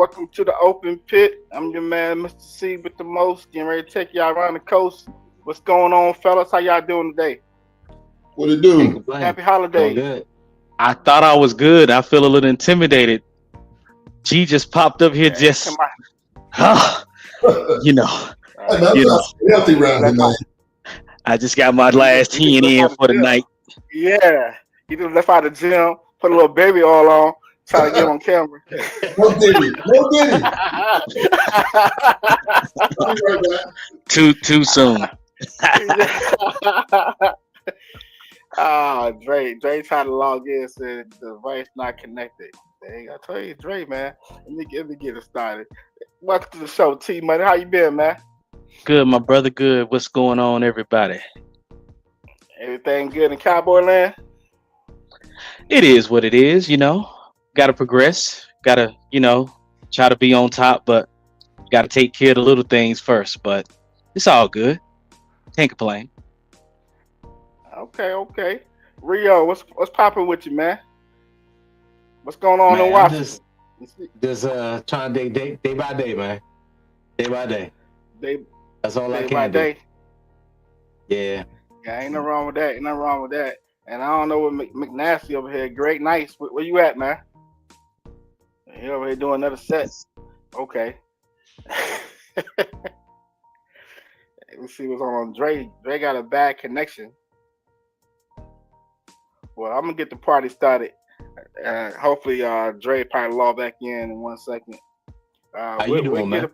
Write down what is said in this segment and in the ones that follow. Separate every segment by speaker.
Speaker 1: Welcome to the open pit. I'm your man, Mr. C with the most. Getting ready to take y'all around the coast. What's going on, fellas? How y'all doing today?
Speaker 2: What it do?
Speaker 1: Happy holidays.
Speaker 3: Good. I thought I was good. I feel a little intimidated. G just popped up here, just, you know,
Speaker 2: healthy round tonight.
Speaker 3: I just got my last 10 in for the night.
Speaker 1: Yeah, he just left out the gym, put a little baby oil on, try to get on camera.
Speaker 2: No Diddy.
Speaker 3: Too soon.
Speaker 1: Dre tried to log in, said the device not connected. Dang, I tell you, Dre, man. Let me get it started. Welcome to the show, T Money. How you been, man?
Speaker 3: Good, my brother. Good. What's going on, everybody?
Speaker 1: Everything good in Cowboy Land?
Speaker 3: It is what it is, you know. Got to progress. Got to, try to be on top, but got to take care of the little things first. But it's all good. Can't complain.
Speaker 1: Okay. Rio, what's popping with you, man? What's going on in Washington?
Speaker 4: Just trying to day by day, man. Day by day. That's all I can do. Yeah.
Speaker 1: Yeah, ain't nothing wrong with that. And I don't know what McNasty over here. Great nice. Where you at, man? He over here doing another set. Okay. Let me see what's on Dre. Dre got a bad connection. Well, I'm gonna get the party started. Hopefully, Dre probably log back in 1 second.
Speaker 4: How you doing, man?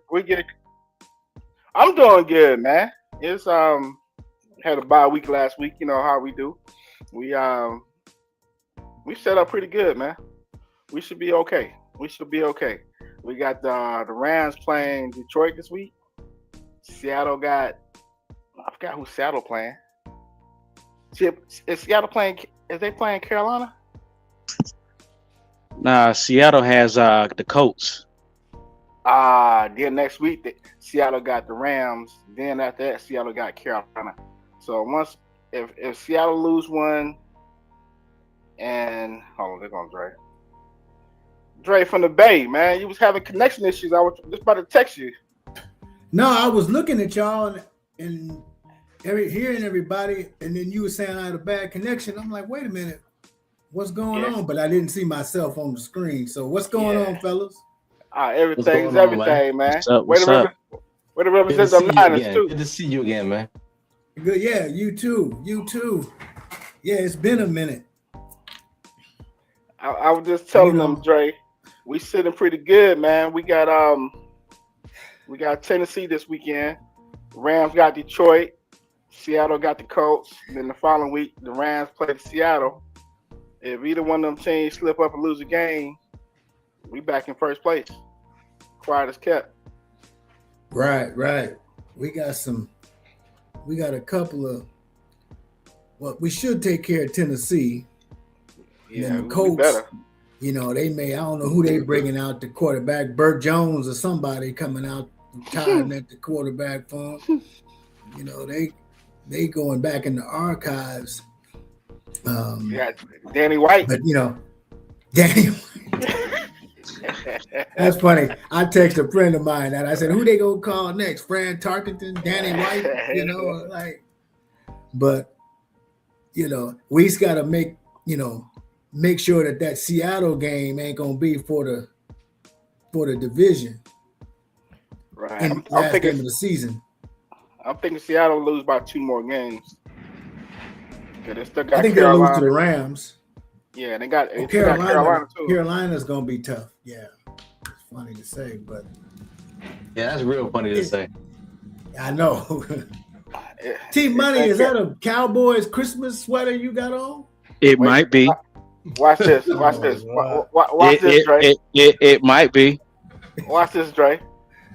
Speaker 1: I'm doing good, man. It's had a bye week last week. You know how we do. We set up pretty good, man. We should be okay. We got the Rams playing Detroit this week. Seattle got, I forgot who Seattle playing. Is Seattle playing? Is they playing Carolina?
Speaker 3: Nah, Seattle has the Colts.
Speaker 1: Then next week Seattle got the Rams. Then after that, Seattle got Carolina. So if Seattle lose one, and hold on, they're going Dre from the Bay, man. You was having connection issues. I was just about to text you.
Speaker 5: No, I was looking at y'all and hearing everybody, and then you were saying I had a bad connection. I'm like, wait a minute, what's going on? But I didn't see myself on the screen. So what's going on, fellas?
Speaker 1: Everything's everything, man.
Speaker 3: What's up?
Speaker 1: Way to represent the Niners too.
Speaker 4: Good to see you again, man.
Speaker 5: Good, yeah, you too. Yeah, it's been a minute.
Speaker 1: I was just telling them, Dre, we sitting pretty good, man. We got Tennessee this weekend. Rams got Detroit. Seattle got the Colts. And then the following week, the Rams play Seattle. If either one of them teams slip up and lose a game, we back in first place. Quiet as kept.
Speaker 5: Right. We got a couple of, we should take care of Tennessee.
Speaker 1: Yeah,
Speaker 5: and the Colts, they may, I don't know who they bringing out the quarterback, Burt Jones or somebody coming out tired at the quarterback for them. They going back in the archives.
Speaker 1: Danny White.
Speaker 5: But Danny White. That's funny. I texted a friend of mine and I said, who they gonna call next? Fran Tarkenton, Danny White, but we just gotta make sure that Seattle game ain't gonna be for the division.
Speaker 1: Right.
Speaker 5: In the last game of the season.
Speaker 1: I'm thinking Seattle will lose by 2 more games. They still got
Speaker 5: I think they'll lose to the Rams.
Speaker 1: Yeah, they got
Speaker 5: Carolina
Speaker 1: too.
Speaker 5: Carolina's gonna be tough. Yeah, it's funny to say, but
Speaker 4: yeah, that's real funny to say.
Speaker 5: I know. T Money, is that a Cowboys Christmas sweater you got on?
Speaker 3: It might be.
Speaker 1: Watch this. Watch this, Dre.
Speaker 3: It might be.
Speaker 1: Watch this, Dre.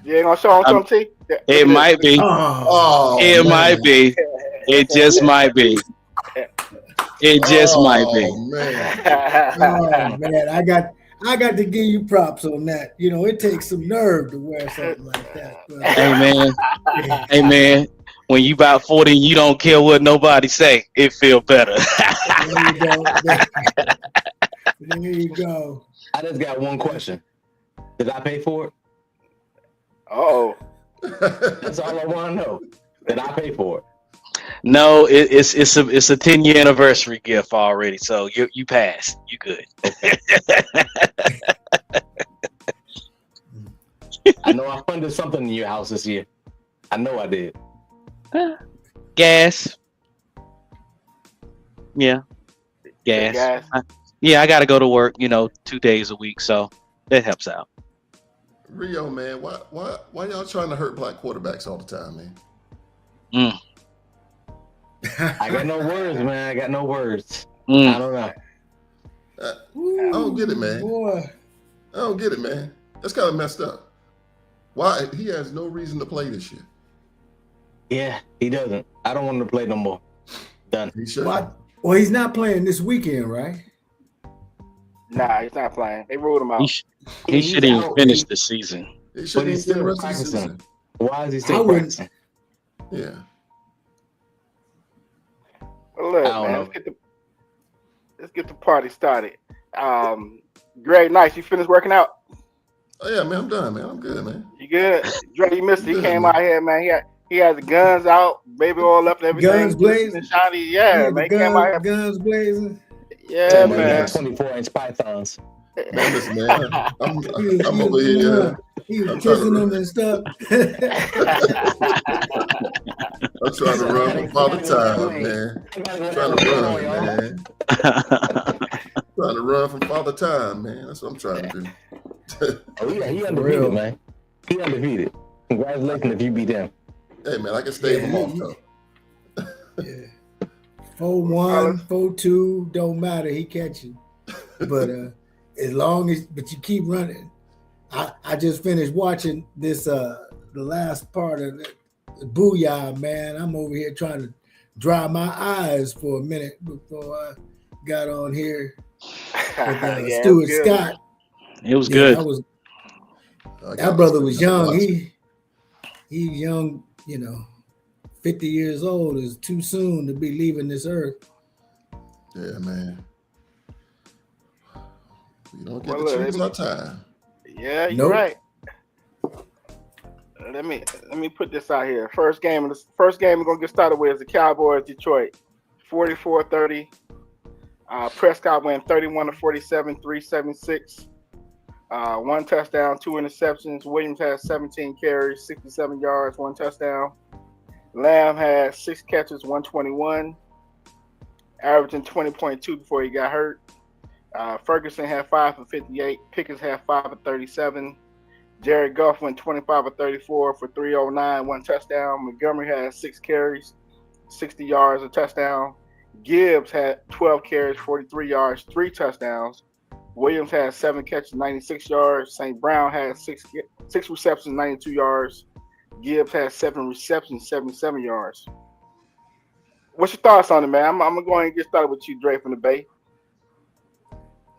Speaker 1: You ain't gonna show them T?
Speaker 3: It might be. It might be. It just might be. It just might be.
Speaker 5: Man, I got to give you props on that. It takes some nerve to wear something like that. But,
Speaker 3: hey man, when you about 40 and you don't care what nobody say, it feel better.
Speaker 5: There you go.
Speaker 4: I just got one question. Did I pay for it?
Speaker 1: Oh.
Speaker 4: That's all I want to know. Did I pay for it?
Speaker 3: No, it's a 10-year anniversary gift already. So you passed. You good.
Speaker 4: I know I funded something in your house this year. I know I did.
Speaker 3: Gas. Yeah. Gas. I got to go to work, 2 days a week. So that helps out.
Speaker 2: Rio, man, why y'all trying to hurt black quarterbacks all the time, man?
Speaker 4: I got no words, man. I got no words.
Speaker 3: I
Speaker 4: don't know.
Speaker 2: I don't get it, man.
Speaker 5: Boy.
Speaker 2: I don't get it, man. That's kind of messed up. Why? He has no reason to play this year.
Speaker 4: Yeah, he doesn't. I don't want him to play no more. Done.
Speaker 2: He should.
Speaker 5: Well, he's not playing this weekend, right?
Speaker 1: Nah, he's not playing. They ruled him out.
Speaker 3: He shouldn't even finish the season.
Speaker 2: He shouldn't even
Speaker 4: still
Speaker 2: the rest of the
Speaker 4: practicing.
Speaker 2: season.
Speaker 4: Why is he still practicing?
Speaker 2: Yeah.
Speaker 1: Well, look,
Speaker 4: I don't
Speaker 1: man,
Speaker 4: know.
Speaker 1: let's get the party started. Greg, nice. You finished working out?
Speaker 2: Oh yeah, man. I'm done, man. I'm good, man.
Speaker 1: You good? Dre, you missed it. He came
Speaker 2: man.
Speaker 1: out here, man. He had the guns out, baby oil up and everything.
Speaker 5: Guns blazing.
Speaker 1: Shiny. Yeah, man. He came out here.
Speaker 5: Guns blazing.
Speaker 1: Yeah, man.
Speaker 4: 24-inch pythons.
Speaker 2: Man, listen, man. I'm over here.
Speaker 5: He was kissing them and stuff.
Speaker 2: I'm trying to run from Father Time, man. Trying to run from Father Time, man. That's what I'm trying to do.
Speaker 4: Oh yeah, he undefeated, man. He undefeated. Congratulations if you beat him.
Speaker 2: Hey, man, I can stave him off, though.
Speaker 5: Yeah. 4-1, 4-2, don't matter. He catching. But as long as, but you keep running. I just finished watching this the last part of it. Booyah, man. I'm over here trying to dry my eyes for a minute before I got on here with Stuart Scott.
Speaker 3: It was good.
Speaker 5: That brother was young. He's young, 50 years old is too soon to be leaving this earth.
Speaker 2: Yeah, man. We don't get to choose our time.
Speaker 1: Yeah, you're right. Let me put this out here. First game we're gonna get started with is the Cowboys Detroit, 44-30. Prescott went 31-47, 376. 1 touchdown, 2 interceptions. Williams had 17 carries, 67 yards, 1 touchdown. Lamb had 6 catches, 121, averaging 20.2 before he got hurt. Ferguson had 5 for 58. Pickens had 5 for 37. Jared Goff went 25 for 34 for 309, 1 touchdown. Montgomery had 6 carries, 60 yards, a touchdown. Gibbs had 12 carries, 43 yards, 3 touchdowns. Williams had 7 catches, 96 yards. St. Brown had 6 receptions, 92 yards. Gibbs had 7 receptions, 77 yards. What's your thoughts on it, man? I'm gonna go ahead and get started with you, Dre, from the Bay.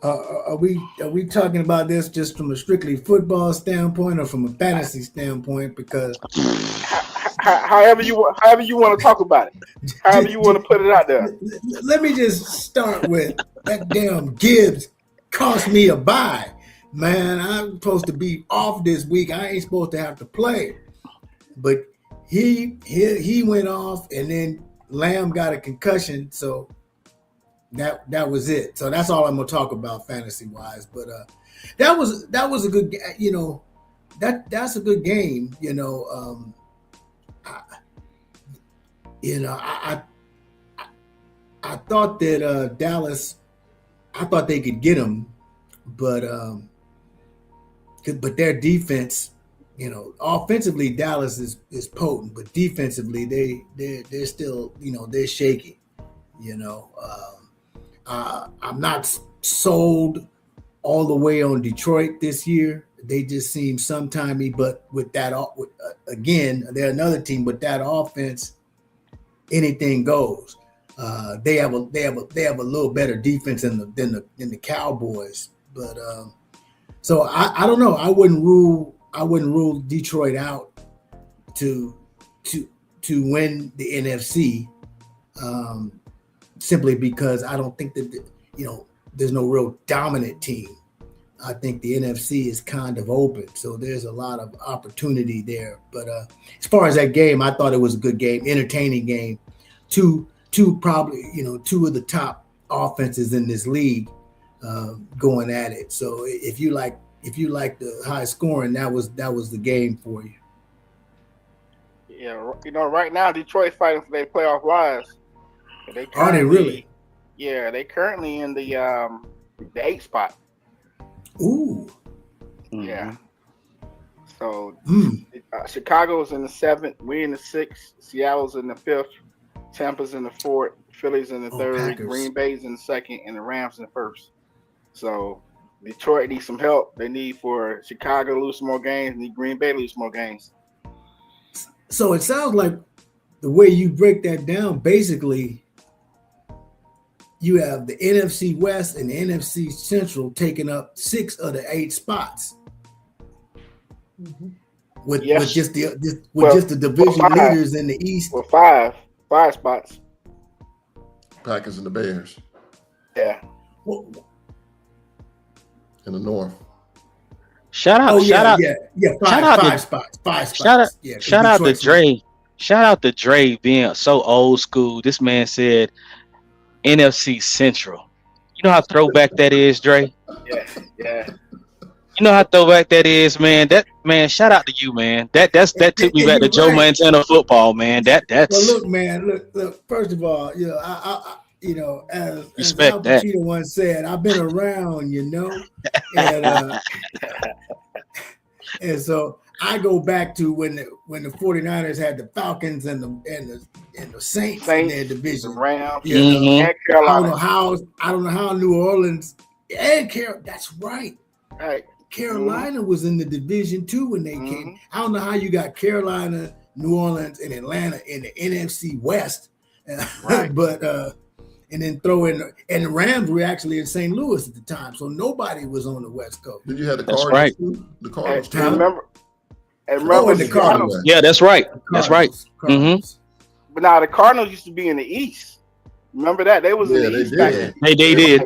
Speaker 5: Are we talking about this just from a strictly football standpoint or from a fantasy standpoint? Because
Speaker 1: however you want to talk about it, however you want to put it out there.
Speaker 5: Let me just start with that damn Gibbs cost me a bye, man. I'm supposed to be off this week. I ain't supposed to have to play, but he went off, and then Lamb got a concussion, so. That was it. So that's all I'm gonna talk about fantasy wise. But that was a good, that's a good game. I thought that Dallas, I thought they could get him, but their defense, offensively Dallas is potent, but defensively they're still, they're shaky. I'm not sold all the way on Detroit this year. They just seem sometimey, but with that, again, they're another team. With that offense, anything goes. They have a little better defense than the Cowboys, but so I don't know. I wouldn't rule Detroit out to win the NFC. Simply because I don't think that there's no real dominant team. I think the NFC is kind of open, so there's a lot of opportunity there. But as far as that game, I thought it was a good game, entertaining game. Two probably, two of the top offenses in this league going at it. So if you like the high scoring, that was the game for you.
Speaker 1: Yeah, right now Detroit fighting for their playoff rise.
Speaker 5: Are they really?
Speaker 1: Yeah, they currently in the 8th spot.
Speaker 5: Ooh.
Speaker 1: Yeah. So Chicago's in the 7th. We're in the 6th. Seattle's in the 5th. Tampa's in the 4th. Philly's in the 3rd.
Speaker 5: Packers.
Speaker 1: Green Bay's in the 2nd, and the Rams in the 1st. So Detroit needs some help. They need for Chicago to lose some more games. Need Green Bay to lose more games.
Speaker 5: So it sounds like the way you break that down, basically, you have the NFC West and the NFC Central taking up 6 of the 8 spots. With just the division leaders in the East.
Speaker 1: Well, five spots.
Speaker 2: Packers and the Bears.
Speaker 1: Yeah.
Speaker 2: In the North.
Speaker 3: Shout out
Speaker 5: five spots.
Speaker 3: Shout out to Dre. Shout out to Dre being so old school. This man said NFC Central. You know how throwback that is, Dre?
Speaker 1: Yeah.
Speaker 3: You know how throwback that is, man. Shout out to you, man. That took me back to Joe Montana football, man. That's
Speaker 5: well, look, man, look. First of all, I as Al Pacino once said, I've been around, and so I go back to when the 49ers had the Falcons and the Saints in their division.
Speaker 1: The Rams,
Speaker 5: and Carolina. I don't know how New Orleans and that's right.
Speaker 1: Right.
Speaker 5: Carolina was in the division too when they came. I don't know how you got Carolina, New Orleans, and Atlanta in the NFC West,
Speaker 1: right.
Speaker 5: But and then throw in and the Rams were actually in St. Louis at the time, so nobody was on the West Coast.
Speaker 2: Did you have the Cardinals too? The Cardinals too.
Speaker 1: Remember
Speaker 5: the Cardinals.
Speaker 3: Yeah, that's right. That's right.
Speaker 5: Cardinals.
Speaker 1: But now the Cardinals used to be in the East. Remember that? They was in the East back then.
Speaker 3: They did.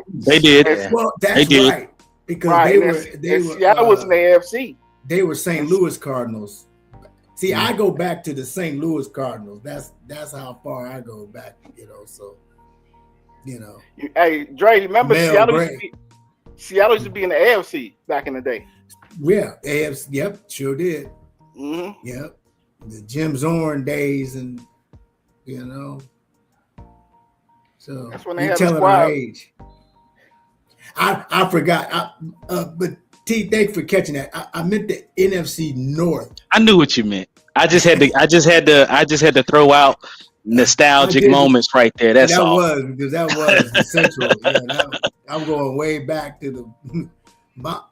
Speaker 5: Well, that's right. Because they were
Speaker 1: Seattle was in the AFC.
Speaker 5: They were St. Louis Cardinals. See, I go back to the St. Louis Cardinals. That's how far I go back, so
Speaker 1: Hey, Dre, remember Seattle used to be in the AFC back in the day.
Speaker 5: Yeah, AFC, yep, sure did.
Speaker 1: Mm-hmm.
Speaker 5: Yep. The Jim Zorn days and so
Speaker 1: that's when they
Speaker 5: you're
Speaker 1: had
Speaker 5: telling
Speaker 1: the squad.
Speaker 5: our age. I forgot. But T, thanks for catching that. I meant the NFC North.
Speaker 3: I knew what you meant. I just had to throw out nostalgic moments right there. That's all.
Speaker 5: Because that was the Central. I'm going way back to the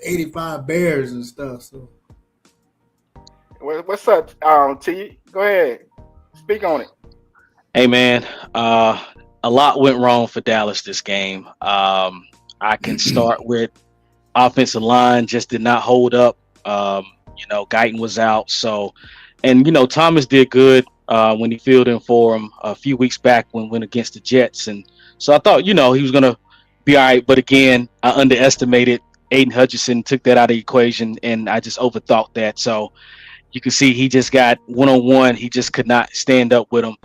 Speaker 5: 85 Bears and stuff. So
Speaker 1: what's up, T? Go ahead. Speak on it.
Speaker 3: Hey man, a lot went wrong for Dallas this game. I can start with offensive line just did not hold up. Guyton was out. So, and Thomas did good when he filled in for him a few weeks back when we went against the Jets. And so I thought, he was going to be all right. But again, I underestimated Aiden Hutchinson, took that out of the equation, and I just overthought that. So you can see he just got one-on-one. He just could not stand up with him.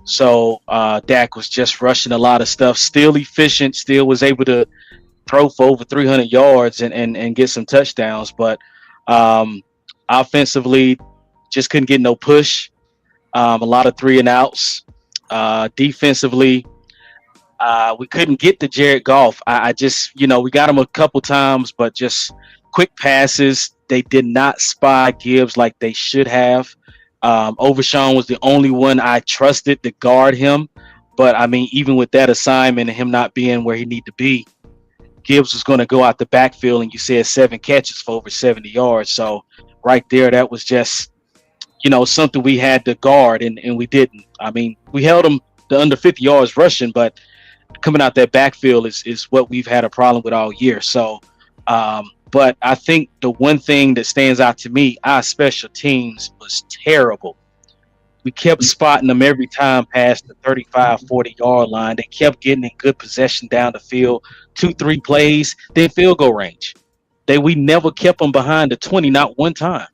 Speaker 3: So Dak was just rushing a lot of stuff, still efficient, still was able to throw for over 300 yards and get some touchdowns. But offensively, just couldn't get no push. A lot of 3-and-outs. Defensively, we couldn't get to Jared Goff. I just, we got him a couple times, but just quick passes. They did not spy Gibbs like they should have. Overshawn was the only one I trusted to guard him. But, even with that assignment and him not being where he needed to be, Gibbs was going to go out the backfield, and you said 7 catches for over 70 yards. So right there, that was just, something we had to guard, and we didn't. We held him to under 50 yards rushing, but coming out that backfield is what we've had a problem with all year. So, but I think the one thing that stands out to me, our special teams was terrible. We kept spotting them every time past the 35, 40-yard line. They kept getting in good possession down the field, 2-3 plays, then field goal range. We never kept them behind the 20, not one time.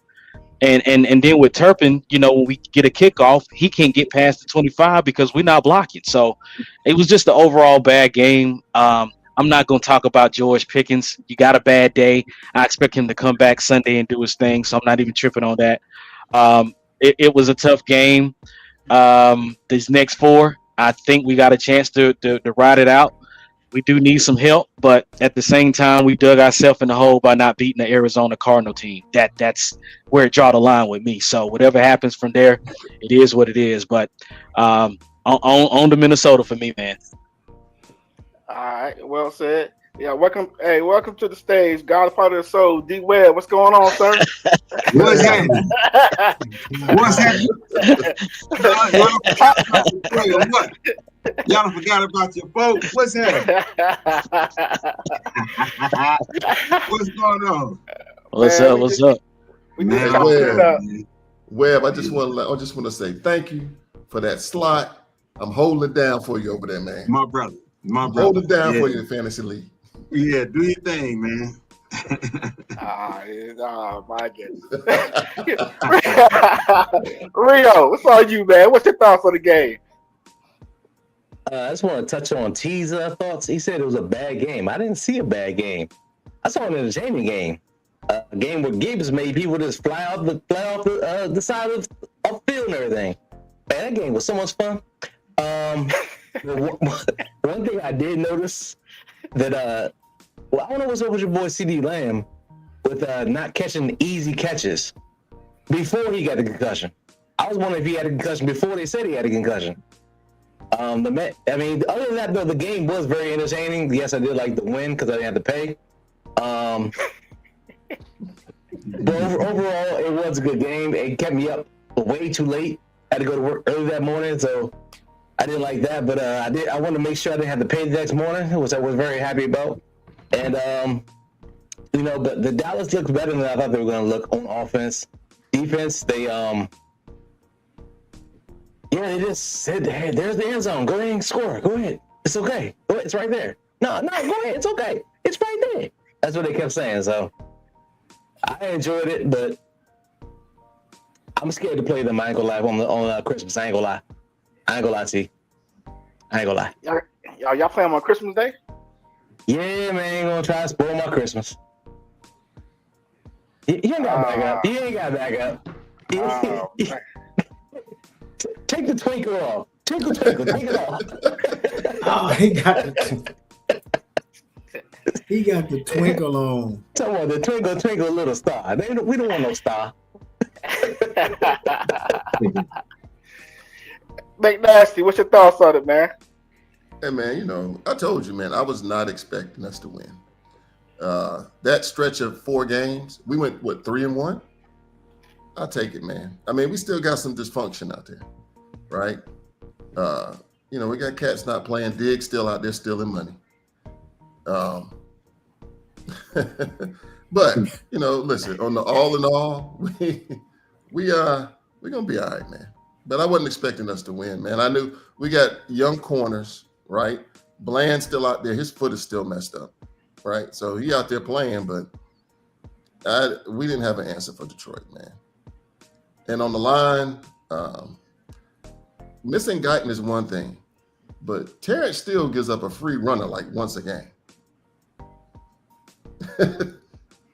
Speaker 3: And then with Turpin, when we get a kickoff, he can't get past the 25 because we're not blocking. So it was just the overall bad game. I'm not going to talk about George Pickens. You got a bad day. I expect him to come back Sunday and do his thing, so I'm not even tripping on that. It was a tough game. These next 4, I think we got a chance to ride it out. We do need some help, but at the same time, we dug ourselves in the hole by not beating the Arizona Cardinal team. That's where it draw the line with me. So whatever happens from there, it is what it is. But on to Minnesota for me, man.
Speaker 1: All right, well said. Yeah, welcome to the stage, God part of the soul, D Webb. What's going on, sir?
Speaker 6: What's happening? What's happening? Y'all forgot about your boat. What's happening? What's going on?
Speaker 3: What's up?
Speaker 2: Webb, I just want to say thank you for that slot. I'm holding it down for you over there, man.
Speaker 6: My brother.
Speaker 2: Hold it down for you in Fantasy League.
Speaker 6: Yeah, do your thing, man.
Speaker 1: My goodness. Rio, what's on you, man? What's your thoughts on the game?
Speaker 4: I just want to touch on T's thoughts. He said it was a bad game. I didn't see a bad game. I saw an entertaining game. A game where Gibbs made people just fly off the side of the field and everything. Man, that game was so much fun. One thing I did notice that I don't know what's up with your boy CD Lamb with not catching easy catches before he got the concussion. I was wondering if he had a concussion before they said he had a concussion. Other than that though, the game was very entertaining. Yes, I did like the win because I didn't have to pay. But overall, it was a good game. It kept me up way too late. I had to go to work early that morning, so I didn't like that. But I wanted to make sure I didn't have to pay the next morning, which I was very happy about. And but the Dallas looks better than I thought they were going to look on offense. Defense, they just said, "Hey, there's the end zone. Go ahead and score. Go ahead. It's okay. Go ahead. It's right there. No, go ahead. It's okay. It's right there." That's what they kept saying. So I enjoyed it, but I'm scared to play them. I ain't gonna lie on Christmas. I ain't gonna lie to you. I ain't gonna lie.
Speaker 1: Y'all play them on Christmas Day?
Speaker 4: Yeah, man. Ain't gonna try to spoil my Christmas. You ain't got back up. You ain't got back up. Take the twinkle off. Take it off.
Speaker 5: Oh, he got the twinkle on.
Speaker 4: Talk about the twinkle, little star. We don't want no star.
Speaker 1: McNasty, what's your thoughts on it, man?
Speaker 2: Hey, man, I told you, man, I was not expecting us to win. That stretch of 4 games, we went, 3-1? I'll take it, man. I mean, we still got some dysfunction out there, right? We got cats not playing. Diggs still out there stealing money. But listen, on the all in all, we're gonna be all right, man. But I wasn't expecting us to win, man. I knew we got young corners, right? Bland's still out there. His foot is still messed up, right? So he out there playing, but we didn't have an answer for Detroit, man. And on the line, missing Guyton is one thing, but Terrence still gives up a free runner like once a game.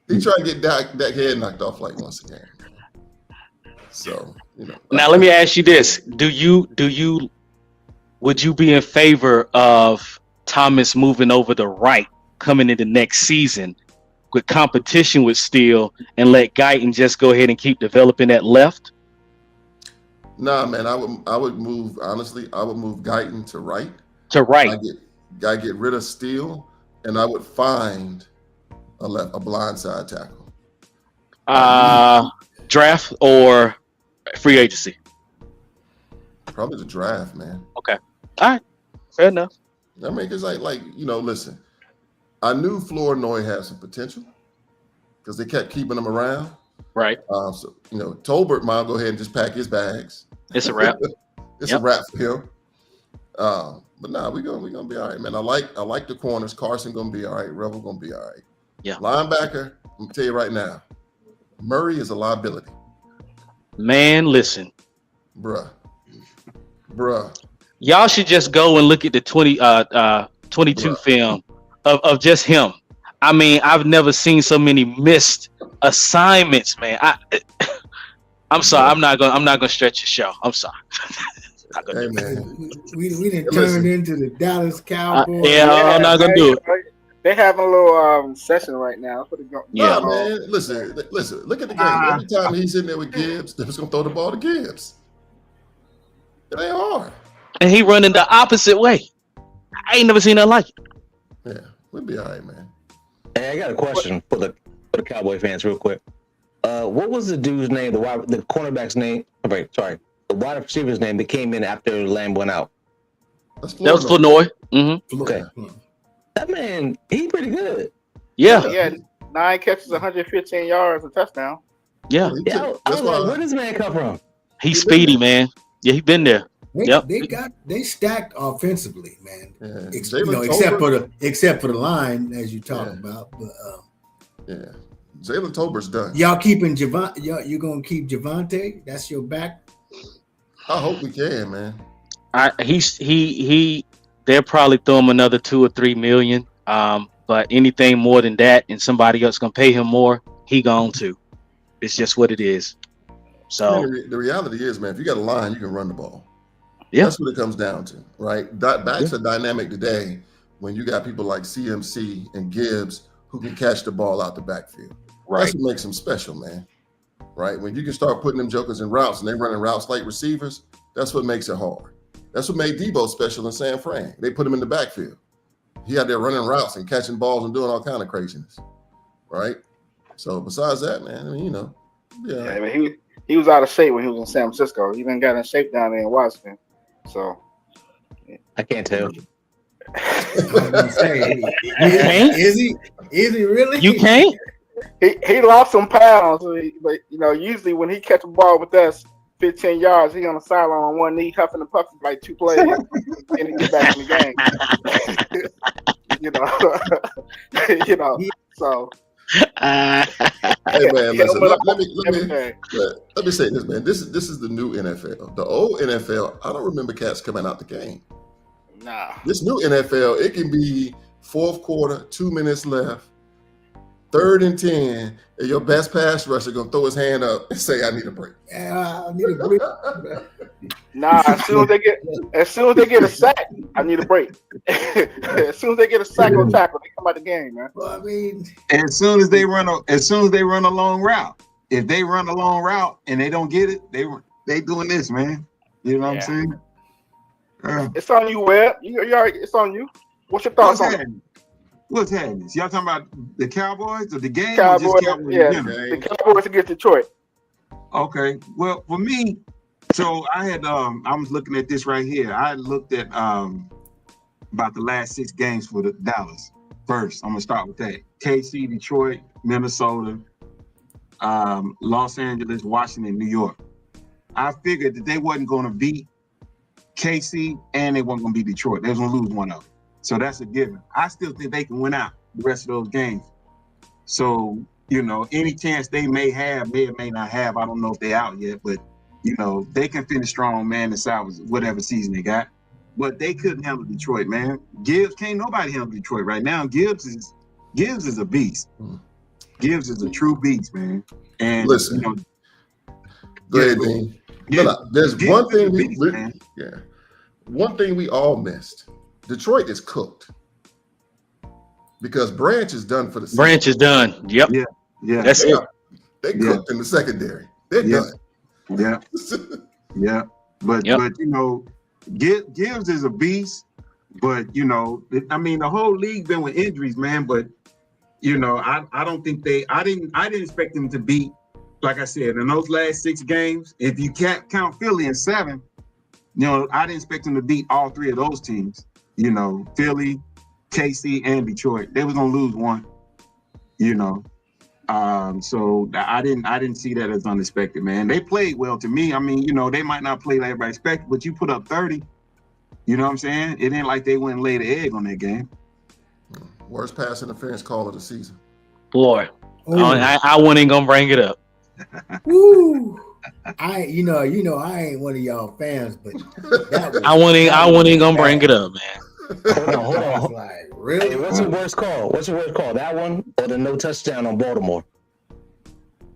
Speaker 2: He tried to get that head knocked off like once a game. So,
Speaker 3: Now let me ask you this: would you be in favor of Thomas moving over to right coming into next season with competition with Steele and let Guyton just go ahead and keep developing at left?
Speaker 2: Nah, man, I would move, honestly, I would move Guyton to right.
Speaker 3: To right.
Speaker 2: I get rid of Steele, and I would find a blindside tackle.
Speaker 3: Draft or free agency?
Speaker 2: Probably the draft, man.
Speaker 3: Okay. All right. Fair enough.
Speaker 2: I mean, because listen, I knew Flournoy had some potential because they kept keeping him around.
Speaker 3: Right.
Speaker 2: So Tolbert might go ahead and just pack his bags
Speaker 3: It's a wrap.
Speaker 2: It's
Speaker 3: Yep.
Speaker 2: a wrap for him. But nah, we're gonna be all right, man. I like the corners. Carson gonna be all right. Rebel gonna be all right.
Speaker 3: Yeah.
Speaker 2: Linebacker, I'm gonna tell you right now, Murray is a liability.
Speaker 3: Man, listen.
Speaker 2: Bruh.
Speaker 3: Y'all should just go and look at the 22
Speaker 2: Bruh.
Speaker 3: film of just him. I mean, I've never seen so many missed assignments, man. I'm sorry. I'm not gonna stretch your show. I'm sorry. Not gonna
Speaker 2: Hey
Speaker 3: do it.
Speaker 2: man.
Speaker 5: We didn't
Speaker 2: Listen.
Speaker 5: turn into the Dallas Cowboys.
Speaker 3: Yeah, I'm not gonna do it.
Speaker 1: They having a little session right now. That's what they're going.
Speaker 3: Yeah.
Speaker 2: Nah, man. Listen. Look at the game. Every time he's in there with Gibbs, they're just gonna throw the ball to Gibbs. It ain't hard.
Speaker 3: And he running the opposite way. I ain't never seen nothing like it.
Speaker 2: Yeah, we'll be all right, man.
Speaker 4: Hey, I got a question for the Cowboy fans, real quick. What was the dude's name? The cornerback's name? Sorry, the wide receiver's name that came in after Lamb went out.
Speaker 3: That was Flournoy. Mm-hmm.
Speaker 4: Okay, that man, he pretty good.
Speaker 3: Yeah.
Speaker 1: Yeah, 9 catches, 115 yards, a touchdown.
Speaker 3: Yeah.
Speaker 4: Yeah, I was like, where does this man come from?
Speaker 3: He's speedy, man. Yeah, he been there. Yep.
Speaker 5: They stacked offensively, man.
Speaker 2: Yeah.
Speaker 5: Except for the line, as you talk about. But
Speaker 2: Yeah. Jalen Tolbert's done.
Speaker 5: y'all keeping Javante? You gonna keep Javante? That's your back.
Speaker 2: I hope we can, man.
Speaker 3: They'll probably throw him another 2 or 3 million. But anything more than that and somebody else gonna pay him more, he going to. It's just what it is. So
Speaker 2: Man, the reality is, man, if you got a line, you can run the ball.
Speaker 3: Yeah.
Speaker 2: That's what it comes down to, right? Backs are dynamic today when you got people like CMC and Gibbs who can catch the ball out the backfield.
Speaker 3: right.
Speaker 2: That's what makes them special, man. Right? When you can start putting them jokers in routes and they running routes like receivers, that's what makes it hard. That's what made Debo special in San Fran. They put him in the backfield. He out there running routes and catching balls and doing all kind of craziness. Right? So besides that, man, I mean,
Speaker 1: Yeah, I mean, he was out of shape when he was in San Francisco. He didn't got in shape down there in Washington. So
Speaker 4: I can't tell.
Speaker 5: I was gonna say, is he really?
Speaker 3: You can't?
Speaker 1: he lost some pounds, but usually when he catch a ball with us 15 yards, he on the sideline on one knee, huffing and puffing like 2 plays, and he get back in the game. So.
Speaker 2: Hey man, listen. Let me say this, man. This is the new NFL. The old NFL, I don't remember cats coming out the game.
Speaker 1: Nah.
Speaker 2: This new NFL, it can be fourth quarter, 2 minutes left, 3rd and 10, and your best pass rusher gonna throw his hand up and say, "I need a break."
Speaker 5: I need a break.
Speaker 1: Nah, as soon as they get a sack, I need a break. As soon as they get a sack on tackle, they come out the game, man.
Speaker 5: Well, I mean,
Speaker 6: As soon as they run a long route, if they run a long route and they don't get it, they doing this, man. You know what I'm saying?
Speaker 1: It's on you, Webb. You already, it's on you. What's your thoughts on it?
Speaker 6: What's happening? So y'all talking about the Cowboys or the game?
Speaker 1: Cowboys,
Speaker 6: or just Cowboys
Speaker 1: yeah,
Speaker 6: in general?
Speaker 1: the Cowboys against Detroit.
Speaker 6: Okay. Well, for me, so I had I was looking at this right here. I looked at about the last 6 games for the Dallas. First, I'm gonna start with that. KC, Detroit, Minnesota, Los Angeles, Washington, New York. I figured that they wasn't gonna beat KC and they weren't gonna beat Detroit. They was gonna lose one of them. So that's a given. I still think they can win out the rest of those games. So, any chance they may have, may or may not have, I don't know if they're out yet, but they can finish strong, man, and salvage whatever season they got. But they couldn't handle Detroit, man. Gibbs, can't nobody handle Detroit right now. Gibbs is a beast. Gibbs is a true beast, man. And
Speaker 2: Listen, go ahead, Dean. There's one thing one thing we all missed. Detroit is cooked because Branch is done for the season.
Speaker 3: Branch is done. Yep.
Speaker 6: Yeah.
Speaker 3: That's it.
Speaker 2: They cooked in the secondary. They're done.
Speaker 6: Yeah. But Gibbs is a beast. But I mean, the whole league been with injuries, man. But I don't think I didn't expect them to beat. Like I said, in those last 6 games, if you can't count Philly in 7, I didn't expect them to beat all 3 of those teams. Philly, KC, and Detroit. They was gonna lose one. So I didn't see that as unexpected, man. They played well to me. I mean, they might not play like everybody expected, but you put up 30. You know what I'm saying? It ain't like they went and laid an egg on that game.
Speaker 2: Worst pass interference call of the season.
Speaker 3: Boy,
Speaker 5: Oh,
Speaker 3: I wasn't even gonna bring it up.
Speaker 5: woo. I ain't one of y'all fans, but that was,
Speaker 3: I wasn't even gonna bring it up, man.
Speaker 4: Hold on.
Speaker 5: I was like,
Speaker 4: Hey,
Speaker 5: really?
Speaker 4: what's your worst call? That one or the no touchdown on Baltimore?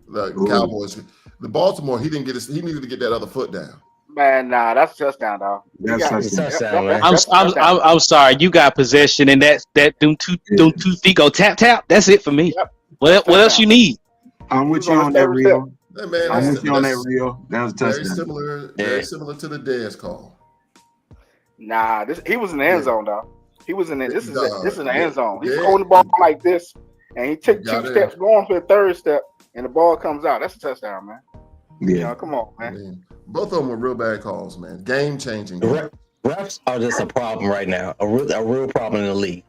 Speaker 2: The Cowboys, the Baltimore, he needed to get that other foot down.
Speaker 1: Man, nah, that's a touchdown, dog.
Speaker 6: That's
Speaker 4: touchdown, man.
Speaker 3: I'm sorry. You got possession, and that them two feet go tap tap. That's it for me.
Speaker 1: Yep.
Speaker 3: What else you need?
Speaker 6: I'm with you on that, Rio.
Speaker 2: Hey, man,
Speaker 6: I'm with you on that, Rio. That was a
Speaker 2: very
Speaker 6: touchdown.
Speaker 2: very similar to the Dez call.
Speaker 1: Nah, he was in the end zone, dog. He was in the this is the end zone. He's
Speaker 2: Yeah.
Speaker 1: holding the ball like this, and he took
Speaker 2: Got
Speaker 1: two
Speaker 2: it.
Speaker 1: steps, going for the third step, and the ball comes out. That's a touchdown, man.
Speaker 6: Yeah.
Speaker 1: Come on,
Speaker 2: I
Speaker 1: man.
Speaker 2: mean, both of them were real bad calls, man. Game changing.
Speaker 4: Refs are just a problem right now. A real problem in the league.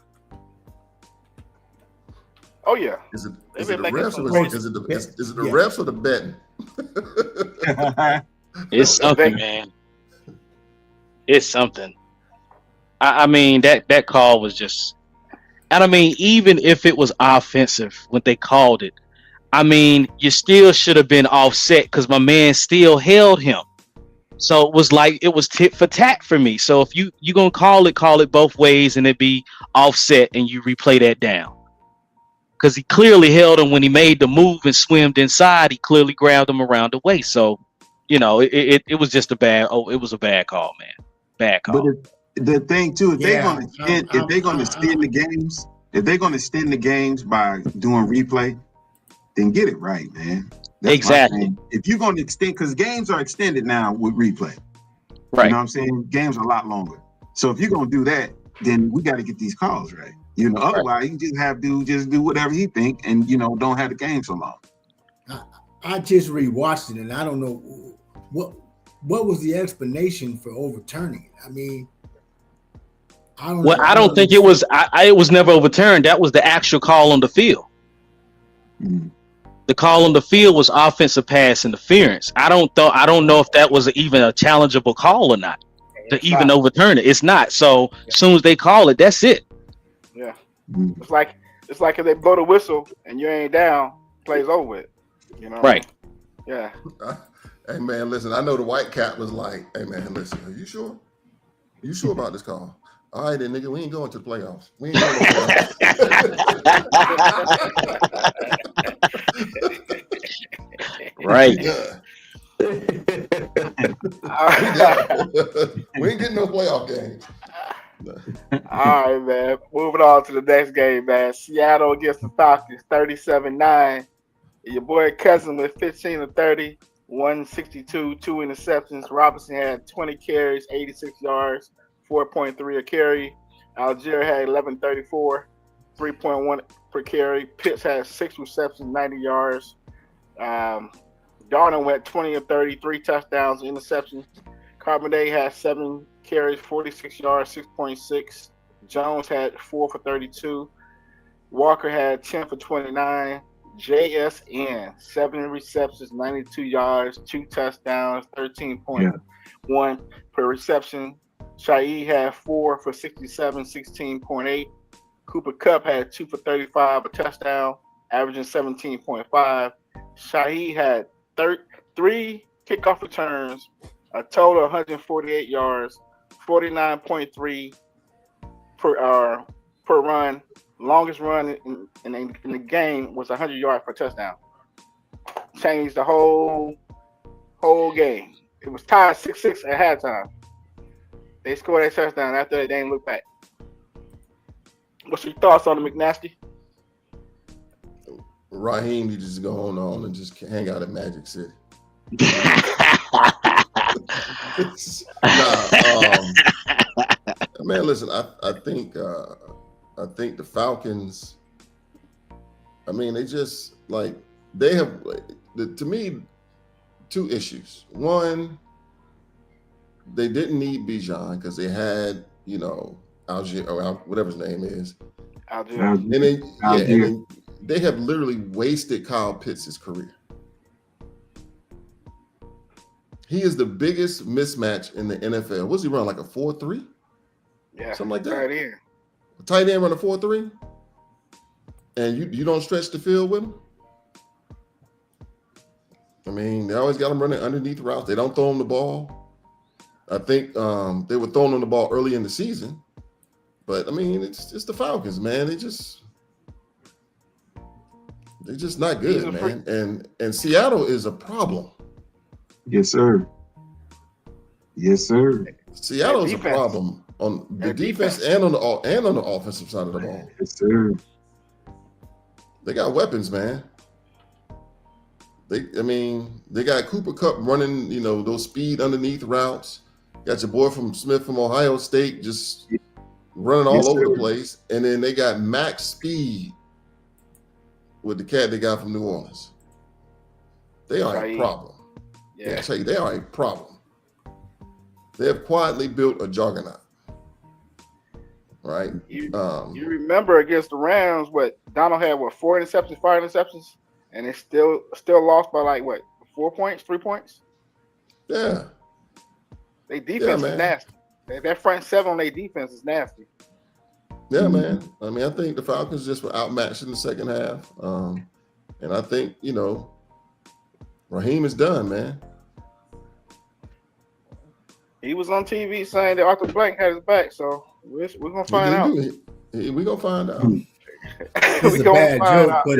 Speaker 1: Oh yeah.
Speaker 2: Is it
Speaker 1: They've
Speaker 2: the
Speaker 1: been making
Speaker 2: refs
Speaker 1: some
Speaker 2: or
Speaker 1: crazy-
Speaker 2: is it the refs or the betting?
Speaker 3: It's something, man. It's something. I mean, that call was just, and I mean, even if it was offensive when they called it, I mean, you still should have been offset because my man still held him. So it was like it was tit for tat for me. So if you gonna call it both ways and it be offset and you replay that down. Because he clearly held him when he made the move and swimmed inside. He clearly grabbed him around the waist. So, it was just a bad call, man. Bad call.
Speaker 6: But the thing too, if they're
Speaker 5: Yeah,
Speaker 6: gonna extend the games by doing replay, then get it right, man. That's
Speaker 3: Exactly.
Speaker 6: my thing. If you're gonna extend, because games are extended now with replay.
Speaker 3: Right.
Speaker 6: You know what I'm saying? Games are a lot longer. So if you're gonna do that, then we got to get these calls right. Otherwise you can just have dude just do whatever he think and don't have the game so long.
Speaker 5: I just rewatched it, and I don't know what was the explanation for overturning it. I mean, I don't know.
Speaker 3: Well, I don't think it was. It was never overturned. That was the actual call on the field.
Speaker 6: Mhm.
Speaker 3: The call on the field was offensive pass interference. I don't know if that was even a challengeable call or not to
Speaker 1: It's
Speaker 3: even
Speaker 1: not.
Speaker 3: overturn it. It's not. So as soon as they call it, that's it.
Speaker 1: Yeah.
Speaker 6: Mhm.
Speaker 1: It's like if they blow the whistle and you ain't down, plays over with.
Speaker 3: Right.
Speaker 1: Yeah.
Speaker 2: Hey man, listen. I know the white cap was like, "Hey man, listen. Are you sure? You sure about this call? All right, then, nigga. We ain't going to the playoffs. We ain't going to the playoffs."
Speaker 3: Right.
Speaker 2: Yeah.
Speaker 1: All
Speaker 2: We ain't getting no playoff games.
Speaker 1: right, man. Moving on to the next game, man. Seattle against the Falcons, 37-9. Your boy Cousin with 15 of 30, 162, 2 interceptions. Robinson had 20 carries, 86 yards, 4.3 a carry. Algier had 1134, 3.1 per carry. Pitts had 6 receptions, 90 yards. Darnold went 20 of 30, 3 touchdowns, interceptions. Carbonet had 7 carries, 46 yards, 6.6. Jones had 4 for 32. Walker had 10 for 29. JSN, 7 receptions, 92 yards, 2 touchdowns, 13.1 per reception. Shaheed had 4 for 67, 16.8. Cooper Kupp had 2 for 35, a touchdown, averaging 17.5. Shaheed had 3 kickoff returns, a total of 148 yards, 49.3 per run. Longest run in the game was 100 yards per touchdown. Changed the whole game. It was tied 6-6 at halftime. They scored a touchdown. After that, they didn't look back. What's your thoughts on the McNasty?
Speaker 2: Raheem, you just go on and just hang out at Magic City. Man, listen. I think the Falcons. I mean, they just they have to me 2 issues. One, they didn't need Bijan because they had Algier or whatever his name is.
Speaker 1: Algier.
Speaker 2: And then they have literally wasted Kyle Pitts' career. He is the biggest mismatch in the NFL. What's he run, like a 4.3?
Speaker 1: Yeah,
Speaker 2: Something like that.
Speaker 1: Tight end.
Speaker 2: A tight end run a 4.3? And you don't stretch the field with him? I mean, they always got him running underneath routes. They don't throw him the ball. I think they were throwing him the ball early in the season. But, I mean, it's just the Falcons, man. They're just not good, man. And Seattle is a problem.
Speaker 6: Yes, sir. Yes, sir.
Speaker 2: Seattle is a problem on the defense and on the offensive side of the ball.
Speaker 6: Yes, sir.
Speaker 2: They got weapons, man. They got Cooper Kupp running, those speed underneath routes. Got your boy Smith from Ohio State just running all over the place. And then they got max speed with the cat they got from New Orleans. They are a problem. Yeah, I tell you, they are a problem. They have quietly built a juggernaut. Right?
Speaker 1: You remember against the Rams, Donald had 4 interceptions, 5 interceptions, and it still lost by 4 points, 3 points?
Speaker 2: Yeah.
Speaker 1: Their defense is nasty. That front seven on their defense is nasty.
Speaker 2: Yeah, man. I mean, I think the Falcons just were outmatched in the second half. And I think, Raheem is done, man.
Speaker 1: He was on TV saying that Arthur Blank had his back, so we're gonna find out.
Speaker 2: We're gonna find out.
Speaker 5: It's a bad joke, but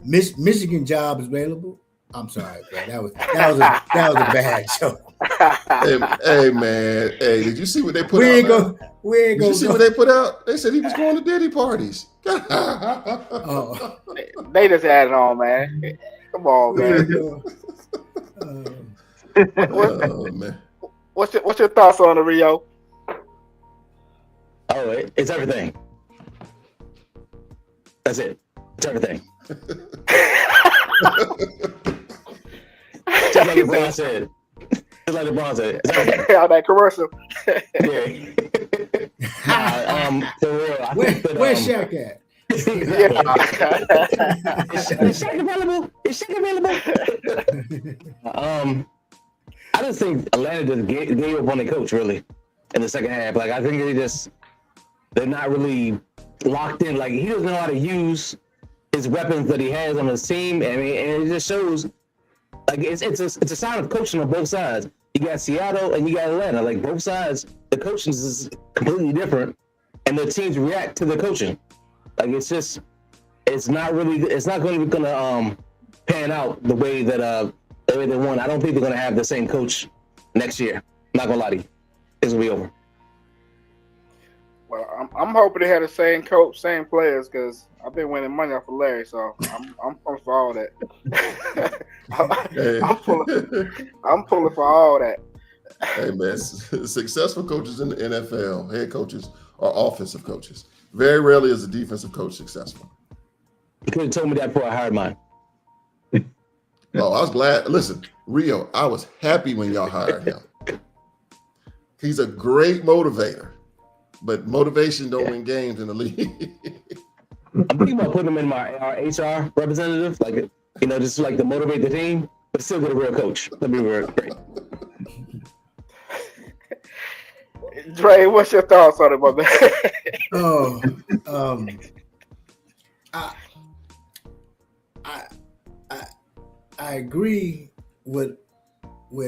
Speaker 5: Michigan job is available. I'm sorry, bro. That was a bad joke.
Speaker 2: Hey, man. Hey, did you see what they put out? Did you see what they put out? They said he was going to Diddy parties.
Speaker 5: Oh.
Speaker 1: They just added on, man. Come on, man.
Speaker 2: Man.
Speaker 1: What's your thoughts on the Rio?
Speaker 4: Oh, it's everything. That's it. It's everything. Just like LeBron said. It's everything.
Speaker 1: On that commercial.
Speaker 4: Yeah. For real.
Speaker 5: Where's Shaq at?
Speaker 4: Is Shaq available? I just think Atlanta just gave up on their coach, really, in the second half. I think they're not really locked in. He doesn't know how to use his weapons that he has on his team. I mean, and it just shows, it's a sign of coaching on both sides. You got Seattle and you got Atlanta. Both sides, the coaching is completely different, and the teams react to the coaching. It's not going to pan out the way that they won. I don't think they're going to have the same coach next year. I'm not going to lie to you. It's going to be over.
Speaker 1: Well, I'm hoping they had the same coach, same players, because I've been winning money off of Larry, so I'm pulling for all that. I'm pulling for all that.
Speaker 2: Hey, man, successful coaches in the NFL, head coaches, are offensive coaches. Very rarely is a defensive coach successful.
Speaker 4: You could have told me that before I hired mine.
Speaker 2: Oh, I was glad. Listen, Rio, I was happy when y'all hired him. He's a great motivator, but motivation don't win games in the league.
Speaker 4: I'm thinking about putting him in our HR representative, just to motivate the team, but still get a real coach. That'd be real great.
Speaker 1: Dre, what's your thoughts on it, my man?
Speaker 5: I agree with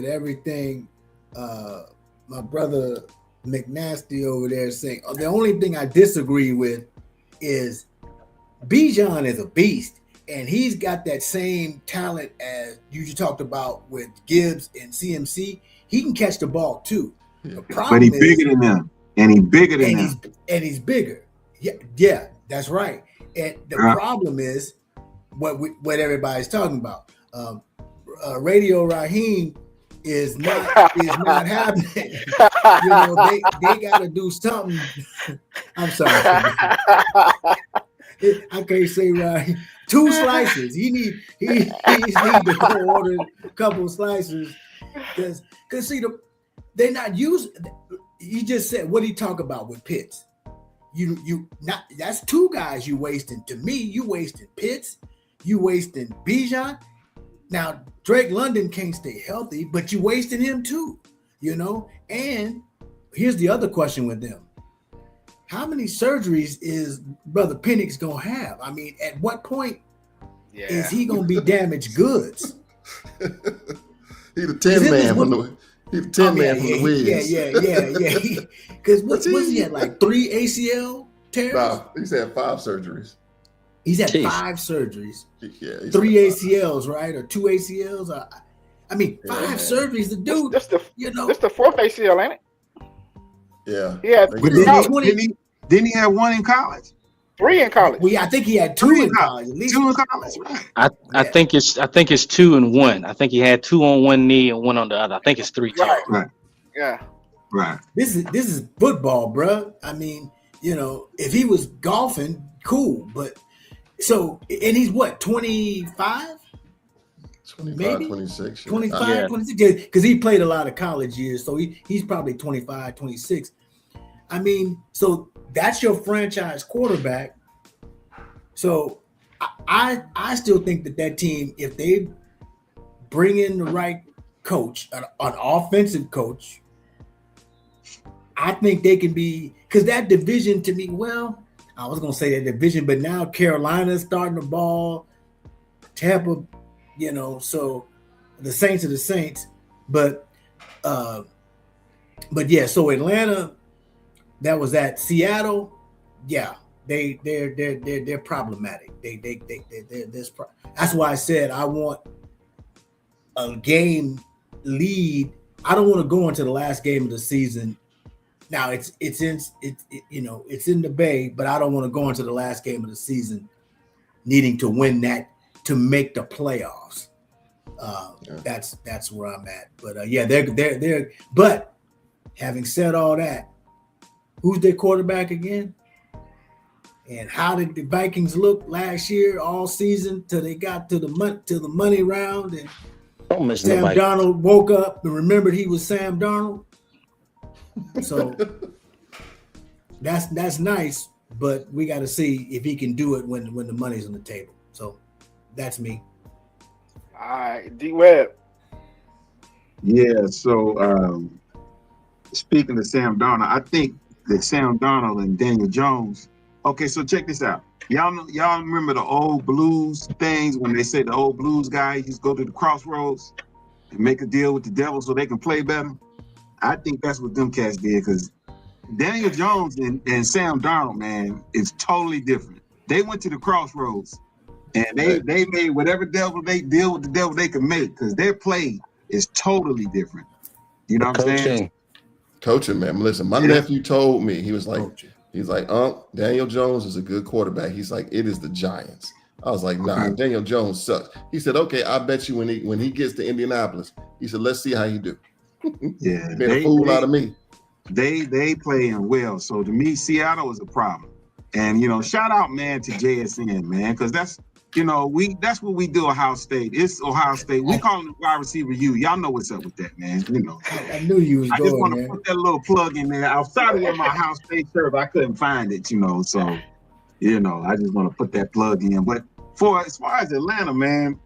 Speaker 5: everything my brother McNasty over there saying. The only thing I disagree with is Bijan is a beast, and he's got that same talent as you talked about with Gibbs and CMC. He can catch the ball too. The problem
Speaker 6: but he's bigger than them, and he's bigger than them.
Speaker 5: He's bigger. Yeah, that's right. And the problem is what everybody's talking about. Radio Raheem is not happening. They got to do something. I'm sorry. I can't say right. 2 slices. He needs to go order a couple of slices because see they're not using. You just said what did he talk about with Pitts? you not that's two guys you wasting. To me, you wasting Pitts, you wasting Bijan. Now Drake London can't stay healthy, but you wasting him too. And here's the other question with them. How many surgeries is Brother Penix gonna have? I mean, at what point is he gonna be damaged goods?
Speaker 2: He the 10 man from the Wiz.
Speaker 5: Yeah. Because what's he had, like 3 ACL tears?
Speaker 2: No, he's had 5 surgeries.
Speaker 5: He's had 5 surgeries.
Speaker 2: Yeah,
Speaker 5: 3 ACLs, right? Or 2 ACLs. 5 surgeries. The dude,
Speaker 1: That's the 4th ACL, ain't it?
Speaker 2: Yeah.
Speaker 1: Yeah.
Speaker 6: Didn't he have 1 in college?
Speaker 1: 3 in college.
Speaker 5: Well, I think he had 2 in college. At least
Speaker 6: 2 in college, right?
Speaker 3: I think it's 2 and 1. I think he had 2 on one knee and 1 on the other. I think it's 3 total.
Speaker 6: Right.
Speaker 1: Yeah.
Speaker 6: Right.
Speaker 5: This is football, bro. I mean, if he was golfing, cool. But and he's what, 25?
Speaker 2: 25,
Speaker 5: Maybe?
Speaker 2: 26.
Speaker 5: 25, 26. Because he played a lot of college years, so he's probably 25, 26. I mean, so that's your franchise quarterback. So I still think that team, if they bring in the right coach, an offensive coach, I think they can be, because that division to me, well, I was going to say that division, but now Carolina's starting the ball, Tampa, so the Saints are the Saints. But yeah, so Atlanta, that was at Seattle. Yeah, they're problematic. That's why I said I want a game lead. I don't want to go into the last game of the season. Now it's in the Bay, but I don't want to go into the last game of the season needing to win that to make the playoffs. That's where I'm at. But they're. But having said all that, who's their quarterback again? And how did the Vikings look last year, all season, till they got to the money round, and Sam Darnold woke up and remembered he was Sam Darnold. So that's nice, but we got to see if he can do it when the money's on the table. So that's me.
Speaker 1: All right, D-Web.
Speaker 6: Yeah. So speaking of Sam Darnold, I think that Sam Darnold and Daniel Jones. Okay, so check this out. Y'all remember the old blues things when they say the old blues guy used to go to the crossroads and make a deal with the devil so they can play better? I think that's what them cats did, because Daniel Jones and Sam Darnold, man, is totally different. They went to the crossroads and they made whatever deal with the devil they could make, because their play is totally different. You know what I'm saying?
Speaker 2: Coaching, man. Listen, my nephew told me, he was like, Daniel Jones is a good quarterback. He's like, it is the Giants. I was like, nah, Daniel Jones sucks. He said, okay, I bet you when he gets to Indianapolis, he said, let's see how you do.
Speaker 6: Yeah,
Speaker 2: he made a fool out of me.
Speaker 6: They playing well. So to me, Seattle is a problem. And shout out, man, to JSN, man, because that's what we do. Ohio State. It's Ohio State. We call them wide receiver U. Y'all know what's up with that, man.
Speaker 5: I knew you was
Speaker 6: I
Speaker 5: going,
Speaker 6: just want to
Speaker 5: man.
Speaker 6: put that little plug in there. Outside of my Ohio State shirt, I couldn't find it, so I just want to put that plug in. But as far as Atlanta, man,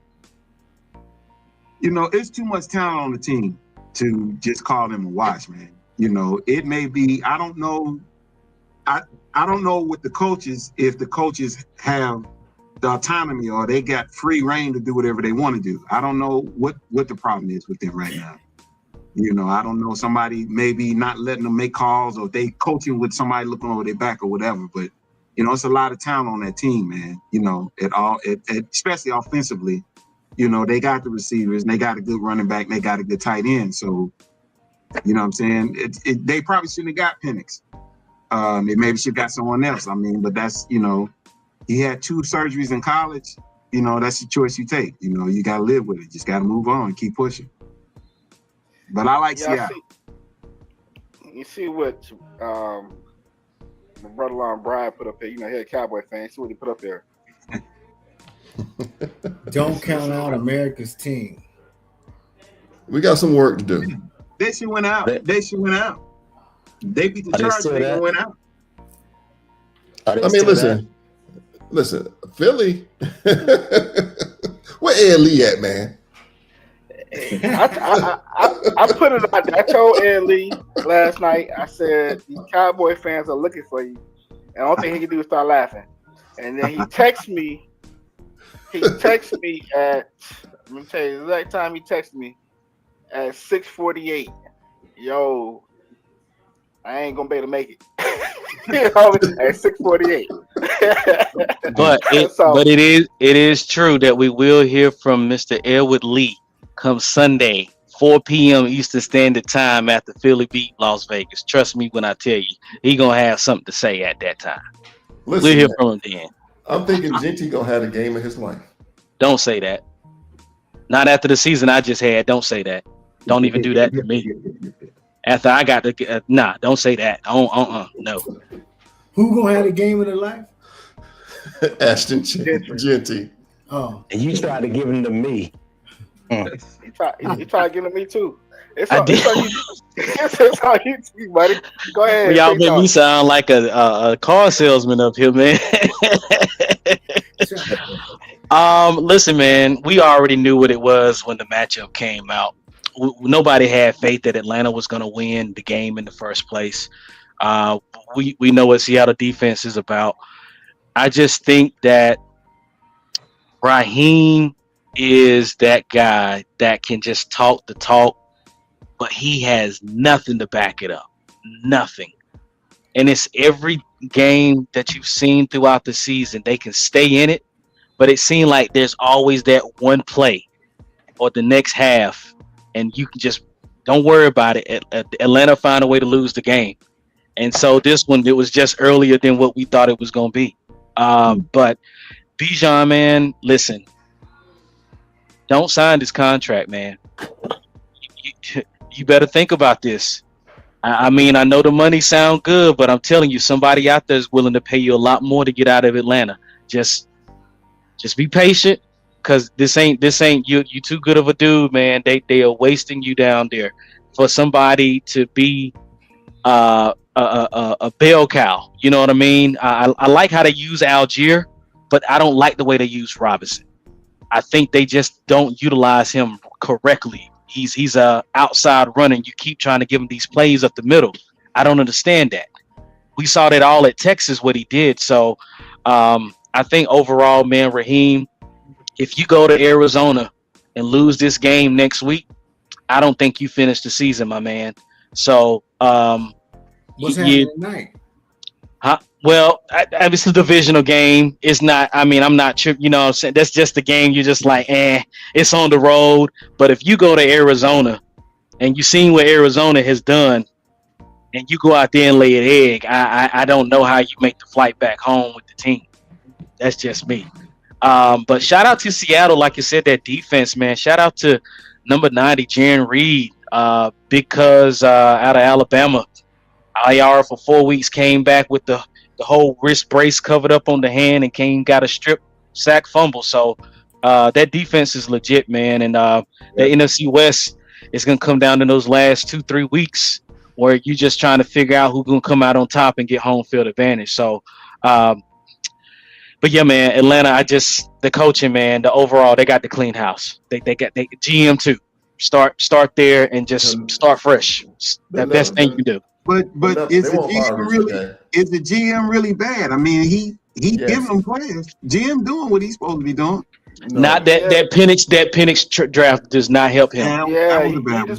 Speaker 6: it's too much talent on the team to just call them a wash, man. It may be, I don't know. I don't know what the coaches, if the coaches have the autonomy or they got free reign to do whatever they want to do. I don't know what the problem is with them right now. I don't know, somebody maybe not letting them make calls, or they coaching with somebody looking over their back or whatever. But, it's a lot of talent on that team, man. Especially offensively, they got the receivers and they got a good running back and they got a good tight end. So, you know what I'm saying? They probably shouldn't have got Penix. They maybe should have got someone else. I mean, but that's, he had 2 surgeries in college. That's the choice you take. You got to live with it. Just got to move on and keep pushing. But I like Seattle.
Speaker 1: You see what my brother-in-law Brian put up there. He had a Cowboy fan. See what he put up there.
Speaker 5: Don't count out America's team.
Speaker 2: We got some work to do.
Speaker 6: They should win out. They beat the Chargers. They went out.
Speaker 4: Are they
Speaker 2: I mean,
Speaker 4: still
Speaker 2: listen, Philly. Where Ed Lee at, man?
Speaker 1: I put it out there. I told Ed Lee last night. I said these Cowboy fans are looking for you, and all thing he can do is start laughing. And then he texts me. He texts me at. Let me tell you the exact time he texted me at 6:48. Yo, I ain't gonna be able to make it. You know, at 6:48.
Speaker 3: But it is true that we will hear from Mr. Elwood Lee come Sunday, 4 p.m. Eastern Standard Time after Philly beat Las Vegas. Trust me when I tell you, he gonna have something to say at that time.
Speaker 2: Listen,
Speaker 3: We'll hear
Speaker 2: man,
Speaker 3: from him then.
Speaker 2: I'm thinking Genty gonna have the game of his life.
Speaker 3: Don't say that. Not after the season I just had. Don't say that. Don't even do that to me. After I got the don't say that. No.
Speaker 5: Who gonna have the game of their life?
Speaker 2: Ashton Genty.
Speaker 5: Oh,
Speaker 4: And you tried to give him to me.
Speaker 1: He tried to give it to me too. It's
Speaker 3: I
Speaker 1: on,
Speaker 3: did.
Speaker 1: it's on you. It's on you too, buddy. Go ahead.
Speaker 3: Y'all
Speaker 1: take
Speaker 3: make me
Speaker 1: off.
Speaker 3: sound like a car salesman up here, man. Listen, man, we already knew what it was when the matchup came out. Nobody had faith that Atlanta was going to win the game in the first place. We know what Seattle defense is about. I just think that Raheem is that guy that can just talk the talk, but he has nothing to back it up. Nothing. And it's every game that you've seen throughout the season, they can stay in it, but it seemed like there's always that one play or the next half, and you can just don't worry about it. Atlanta find a way to lose the game. And so this one, it was just earlier than what we thought it was going to be. But Bijan, man, listen, don't sign this contract, man. You better think about this. I mean, I know the money sound good, but I'm telling you, somebody out there is willing to pay you a lot more to get out of Atlanta. Just be patient, because this ain't you too good of a dude, man. They are wasting you down there for somebody to be a bell cow. You know what I mean? I like how they use Algier, but I don't like the way they use Robinson. I think they just don't utilize him correctly. He's a outside running. You keep trying to give him these plays up the middle. I don't understand that. We saw that all at Texas, what he did. So I think overall, man, Raheem, if you go to Arizona and lose this game next week, I don't think you finish the season, my man. So
Speaker 5: what's happening tonight?
Speaker 3: Well, it's a divisional game. It's not. I mean, I'm not sure. You know what I'm saying? That's just the game. You're just like, it's on the road. But if you go to Arizona and you've seen what Arizona has done, and you go out there and lay an egg, I don't know how you make the flight back home with the team. That's just me. But shout out to Seattle, like you said, that defense, man. Shout out to number 90, Jaren Reed, because out of Alabama. IR for 4 weeks, came back with the whole wrist brace covered up on the hand, and got a strip sack fumble. So that defense is legit, man. And the NFC West is going to come down to those last 2-3 weeks where you're just trying to figure out who's going to come out on top and get home field advantage. So, but yeah, man, Atlanta, the coaching, man, the overall, they got the clean house. They got GM too. Start there and just start fresh. The best thing you can do.
Speaker 6: But is the GM really bad? I mean, he giving them players. GM doing what he's supposed to be doing.
Speaker 2: No.
Speaker 3: Not that Penix draft does not help him. That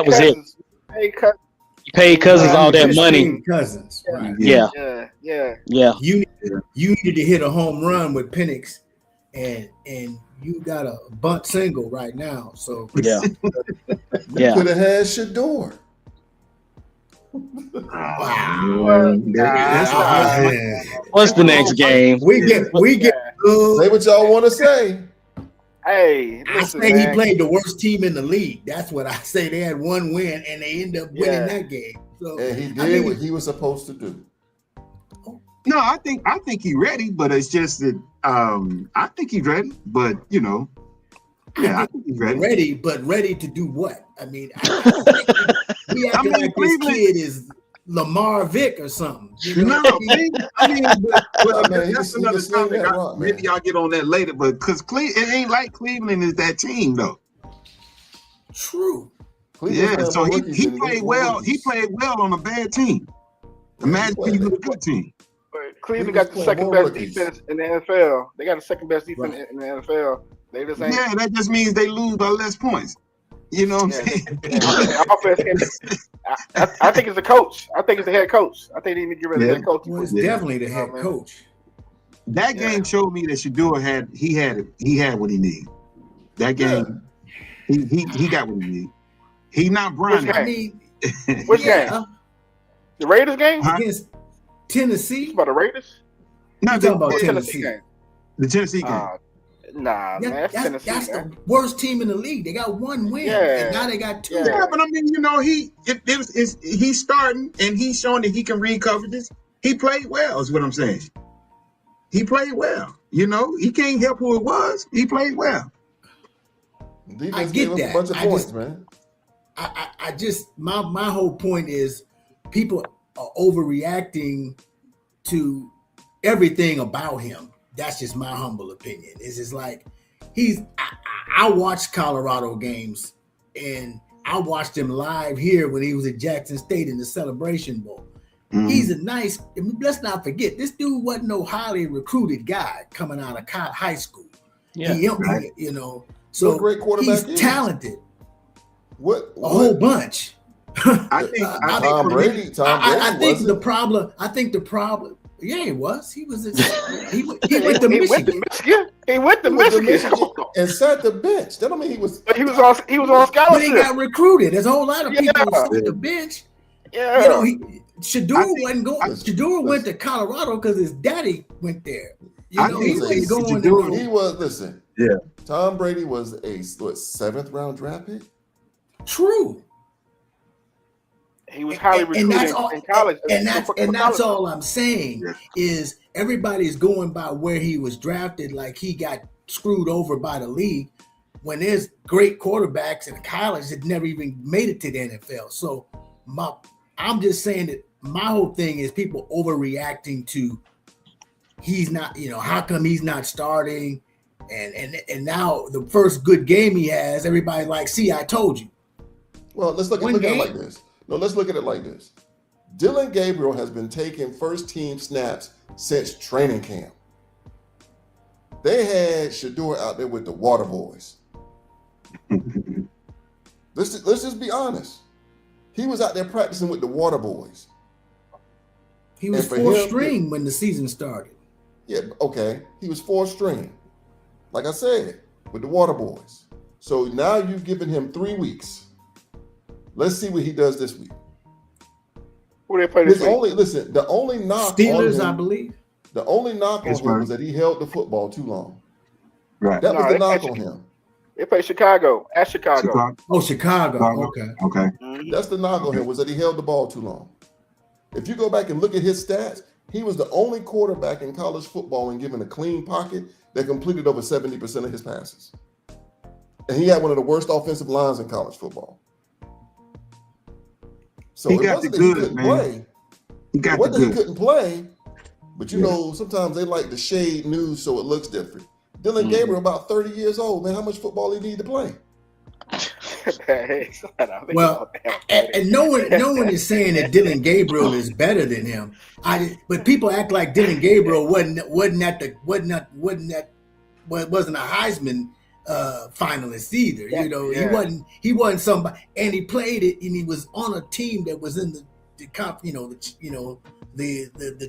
Speaker 3: was it. You paid Cousins all that money.
Speaker 5: Cousins, right?
Speaker 3: Yeah.
Speaker 5: You needed to hit a home run with Penix, and you got a bunt single right now. So
Speaker 3: yeah.
Speaker 2: You could have had Shador.
Speaker 5: Wow.
Speaker 3: What's the next game?
Speaker 5: We get
Speaker 2: Say what y'all want to say.
Speaker 1: Hey,
Speaker 5: I say he played the worst team in the league. That's what I say. They had one win and they ended up winning that game. So
Speaker 2: and he did what he was supposed to do.
Speaker 6: No, I think he's ready, but it's just that I think he's ready, but you know. Yeah, I think he's ready.
Speaker 5: Ready to do what? I mean, we acting like this kid is Lamar Vick or something. You know?
Speaker 6: No, see? I mean, but
Speaker 2: Man, he
Speaker 6: that's
Speaker 2: can
Speaker 6: another
Speaker 2: sling
Speaker 6: topic.
Speaker 2: that rock, man.
Speaker 6: Maybe y'all get on that later, but because it ain't like Cleveland is that team though.
Speaker 5: True.
Speaker 2: Cleveland's
Speaker 6: Yeah,
Speaker 2: playing
Speaker 6: so
Speaker 2: more
Speaker 6: he
Speaker 2: rookies than
Speaker 6: played
Speaker 2: more
Speaker 6: well. He
Speaker 2: rookies.
Speaker 6: played well on a bad team. Imagine if he was a good team.
Speaker 1: But Cleveland
Speaker 2: Cleveland's
Speaker 1: got the
Speaker 2: playing
Speaker 1: second
Speaker 2: more
Speaker 1: best
Speaker 2: rookies.
Speaker 1: defense in the NFL. They got the second best defense
Speaker 5: Right.
Speaker 1: in the NFL. They just ain't.
Speaker 6: Yeah, that just means they lose by less points. You know what I'm
Speaker 1: Yeah,
Speaker 6: saying?
Speaker 1: their offense can't. I think it's the coach. I think it's the head coach. I think they need to get rid of
Speaker 6: Yeah.
Speaker 1: their coach.
Speaker 5: Well, it's
Speaker 6: Yeah.
Speaker 5: definitely the head
Speaker 1: man.
Speaker 5: coach.
Speaker 6: That
Speaker 1: Yeah.
Speaker 6: game showed me that Shador had what he needed. That game, he got what he needed. He not
Speaker 1: Which
Speaker 6: Bronny.
Speaker 5: I mean,
Speaker 1: Which
Speaker 5: yeah,
Speaker 1: game? The Raiders game?
Speaker 6: Huh?
Speaker 5: against
Speaker 1: You
Speaker 5: Tennessee.
Speaker 1: about the Raiders?
Speaker 6: No,
Speaker 5: You talking about
Speaker 1: Or
Speaker 5: Tennessee?
Speaker 1: game?
Speaker 6: the Tennessee game.
Speaker 1: Nah, man, that's Tennessee.
Speaker 5: That's
Speaker 1: Man.
Speaker 5: the worst team in the league. They got one win,
Speaker 1: Yeah.
Speaker 5: and now they got two.
Speaker 1: Yeah.
Speaker 6: Yeah, but I mean, you know, he's starting and he's showing that he can read coverages. He played well, is what I'm saying. He played well. You know, he can't help who it was. He played well.
Speaker 2: Defense
Speaker 5: I get
Speaker 2: gave up
Speaker 5: that.
Speaker 2: a bunch of
Speaker 5: I
Speaker 2: points,
Speaker 5: just-
Speaker 2: man.
Speaker 5: I just my whole point is people are overreacting to everything about him. That's just my humble opinion. It's just like I watched Colorado games and I watched him live here when he was at Jackson State in the Celebration Bowl.
Speaker 6: Mhm.
Speaker 5: He's a nice. Let's not forget, this dude wasn't no highly recruited guy coming out of high school.
Speaker 3: Yeah.
Speaker 6: Right.
Speaker 5: You know,
Speaker 2: What a
Speaker 5: so
Speaker 2: great quarterback
Speaker 5: he's
Speaker 2: is.
Speaker 5: talented,
Speaker 2: What?
Speaker 5: a whole bunch.
Speaker 6: I think
Speaker 2: Tom Brady.
Speaker 5: I think
Speaker 2: wasn't.
Speaker 5: the problem. Yeah, he was. He was. He went to
Speaker 1: He went to
Speaker 5: Michigan.
Speaker 1: Michigan. He went to
Speaker 2: He went to
Speaker 1: Michigan.
Speaker 2: Michigan and sat the bench. That don't mean he was.
Speaker 1: But he was on
Speaker 5: But he
Speaker 1: scholarship.
Speaker 5: got recruited. There's a whole lot of people who
Speaker 1: Yeah.
Speaker 5: sit the bench.
Speaker 1: Yeah.
Speaker 5: You know, Shador
Speaker 6: I think-
Speaker 5: wasn't going.
Speaker 2: listen,
Speaker 5: Shador went
Speaker 2: listen.
Speaker 5: to Colorado because his daddy went there. You
Speaker 6: I
Speaker 5: know,
Speaker 6: think
Speaker 5: he wasn't
Speaker 2: Shador-
Speaker 5: going.
Speaker 6: Shador-
Speaker 5: To
Speaker 2: He was. Listen.
Speaker 6: Yeah.
Speaker 2: Tom Brady was a 7th round draft pick.
Speaker 5: True.
Speaker 1: He was highly
Speaker 5: And
Speaker 1: recruited
Speaker 5: that's all.
Speaker 1: in college.
Speaker 5: And that's
Speaker 1: college.
Speaker 5: all I'm saying
Speaker 6: Yeah.
Speaker 5: is everybody's going by where he was drafted, like he got screwed over by the league. When there's great quarterbacks in college that never even made it to the NFL. So I'm just saying that my whole thing is people overreacting to he's not, how come he's not starting? And now the first good game he has, everybody's like, see, I told you.
Speaker 2: Well, let's look
Speaker 5: One
Speaker 2: at it
Speaker 5: game?
Speaker 2: like this. No, let's look at it like this. Dylan Gabriel has been taking first team snaps since training camp. They had Shador out there with the Water Boys. Let's just be honest. He was out there practicing with the Water Boys.
Speaker 5: He was
Speaker 2: And for
Speaker 5: fourth
Speaker 2: him,
Speaker 5: string when the season started.
Speaker 2: Yeah, okay. He was 4th string. Like I said, with the Water Boys. So now you've given him 3 weeks. Let's see what he does this week.
Speaker 1: Who they play this
Speaker 2: His
Speaker 1: week?
Speaker 2: the only knock
Speaker 5: Steelers,
Speaker 2: on
Speaker 5: I
Speaker 2: him,
Speaker 5: believe.
Speaker 2: the only knock on him
Speaker 6: Pittsburgh.
Speaker 2: was that he held the football too long.
Speaker 6: Right.
Speaker 2: That
Speaker 1: No,
Speaker 2: was the
Speaker 1: they
Speaker 2: knock
Speaker 1: catch
Speaker 2: on
Speaker 1: it.
Speaker 2: him.
Speaker 1: They play Chicago at Chicago.
Speaker 6: Chicago.
Speaker 5: Oh, Chicago.
Speaker 6: Chicago.
Speaker 5: Okay.
Speaker 6: Okay.
Speaker 1: Mhm.
Speaker 2: That's the knock on him, was that he held the ball too long. If you go back and look at his stats, he was the only quarterback in college football when given a clean pocket that completed over 70% of his passes. And he had one of the worst offensive lines in college football. So
Speaker 6: He
Speaker 2: it
Speaker 6: got
Speaker 2: wasn't
Speaker 6: the
Speaker 2: that he
Speaker 6: good,
Speaker 2: couldn't
Speaker 6: man.
Speaker 2: play.
Speaker 6: He
Speaker 2: It
Speaker 6: got the
Speaker 2: wasn't that he
Speaker 6: good.
Speaker 2: couldn't play, but you
Speaker 6: Yeah.
Speaker 2: know, sometimes they like to shade news so it looks different. Dylan
Speaker 1: Mhm.
Speaker 2: Gabriel, about 30 years old, man. How much football he need to play?
Speaker 1: Hey, son, I think
Speaker 5: Well,
Speaker 1: about that.
Speaker 5: and no one is saying that Dylan Gabriel is better than him. But people act like Dylan Gabriel wasn't a Heisman finalist either.
Speaker 1: Yeah,
Speaker 5: You know,
Speaker 1: yeah.
Speaker 5: he wasn't somebody, and he played it, and he was on a team that was in the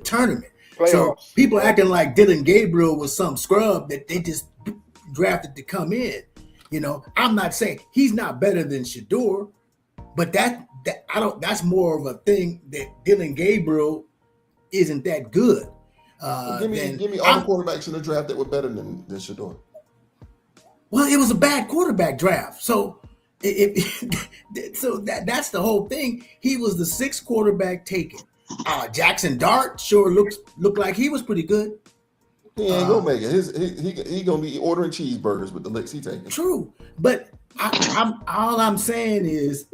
Speaker 5: tournament. So
Speaker 1: Playoffs.
Speaker 5: people acting like Dylan Gabriel was some scrub that they just drafted to come in. I'm not saying he's not better than Shador, but that's more of a thing that Dylan Gabriel isn't that good.
Speaker 2: Give me all the quarterbacks in the draft that were better than Shador.
Speaker 5: Well, it was a bad quarterback draft, so that's the whole thing. He was the 6th quarterback taken. Jackson Dart sure looked like he was pretty good.
Speaker 2: He ain't gonna make it. He gonna be ordering cheeseburgers with the licks he taking.
Speaker 5: True, but all I'm saying is,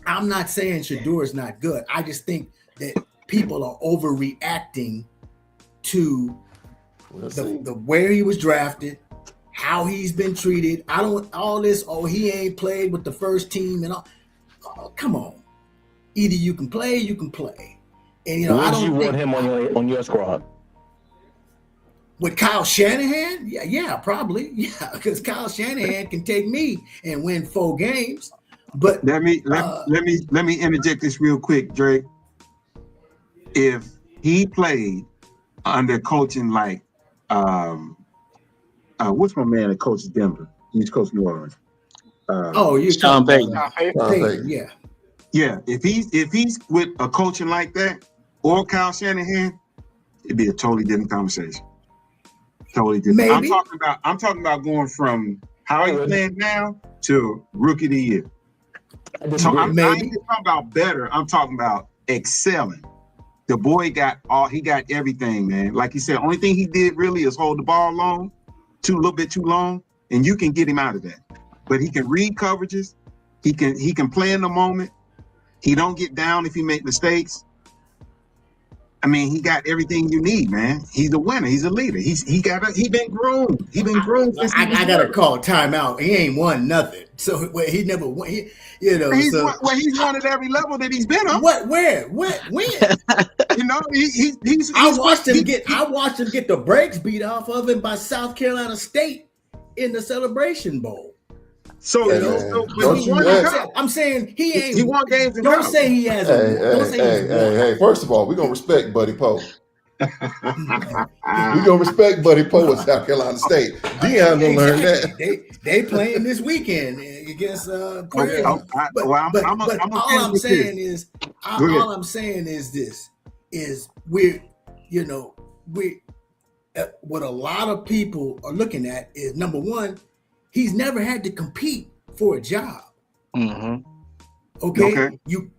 Speaker 5: I'm not saying Shador is not good. I just think that people are overreacting to the where he was drafted, how he's been treated. I don't all this. Oh, he ain't played with the first team and all. Oh, come on. Either you can play, you can play. And I don't
Speaker 4: want
Speaker 5: think
Speaker 4: him on your squad.
Speaker 5: With Kyle Shanahan, yeah, probably, yeah, because Kyle Shanahan can take me and win 4 games. But
Speaker 6: let me interject this real quick, Drake. If he played under coaching like what's my man that coaches Denver? He's coached New Orleans.
Speaker 5: You're
Speaker 3: Sean
Speaker 5: talking
Speaker 3: Payton.
Speaker 5: about Payton, yeah.
Speaker 6: Yeah, if he's with a coaching like that or Kyle Shanahan, it'd be a totally different conversation. Totally different.
Speaker 5: Maybe.
Speaker 6: I'm talking about going from how he's playing now to rookie of the year. So I ain't just talking about better. I'm talking about excelling. The boy got everything, man. Like you said, only thing he did really is hold the ball long, a little bit too long, and you can get him out of that. But he can read coverages. He can play in the moment. He don't get down if he make mistakes. I mean, he got everything you need, man. He's a winner. He's a leader. He been groomed. He been groomed.
Speaker 5: I gotta call timeout. He ain't won nothing. So he never won. He's
Speaker 6: won at every level that he's been on.
Speaker 5: What? Where? When? I watched him get the brakes beat off of him by South Carolina State in the Celebration Bowl. I'm saying he ain't.
Speaker 6: He won games.
Speaker 5: Don't say he hasn't.
Speaker 2: Hey! First of all, we're gonna respect Buddy Poe. We're gonna respect Buddy Poe at South Carolina State. Deion gonna learn that.
Speaker 5: They playing this weekend against Prairie. But all I'm saying is this: we're what a lot of people are looking at is number one. He's never had to compete for a job.
Speaker 3: Mm-hmm.
Speaker 5: Okay. You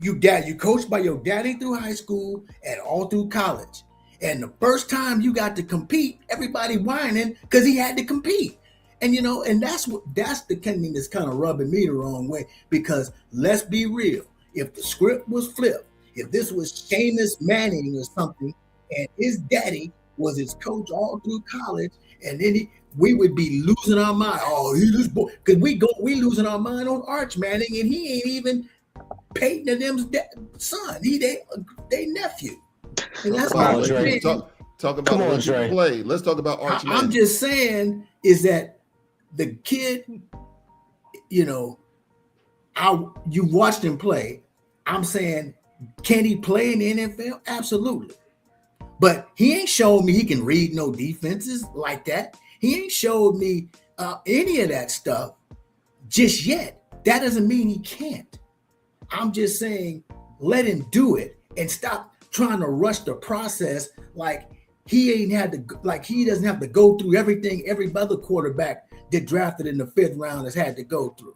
Speaker 5: coached by your daddy through high school and all through college. And the first time you got to compete, everybody whining because he had to compete. And and that's the thing that's kind of rubbing me the wrong way. Because let's be real, if the script was flipped, if this was Seamus Manning or something, and his daddy was his coach all through college, and then we would be losing our mind. Oh, he this boy, because we losing our mind on Arch Manning, and he ain't even Peyton and them's son. They nephew. And that's
Speaker 2: talk about what you play. Let's talk about Arch Manning.
Speaker 5: I'm just saying is that the kid, you watched him play. I'm saying, can he play in the NFL? Absolutely. But he ain't showed me he can read no defenses like that. He ain't showed me any of that stuff just yet. That doesn't mean he can't. I'm just saying, let him do it and stop trying to rush the process like he doesn't have to go through everything every other quarterback that drafted in the 5th round has had to go through.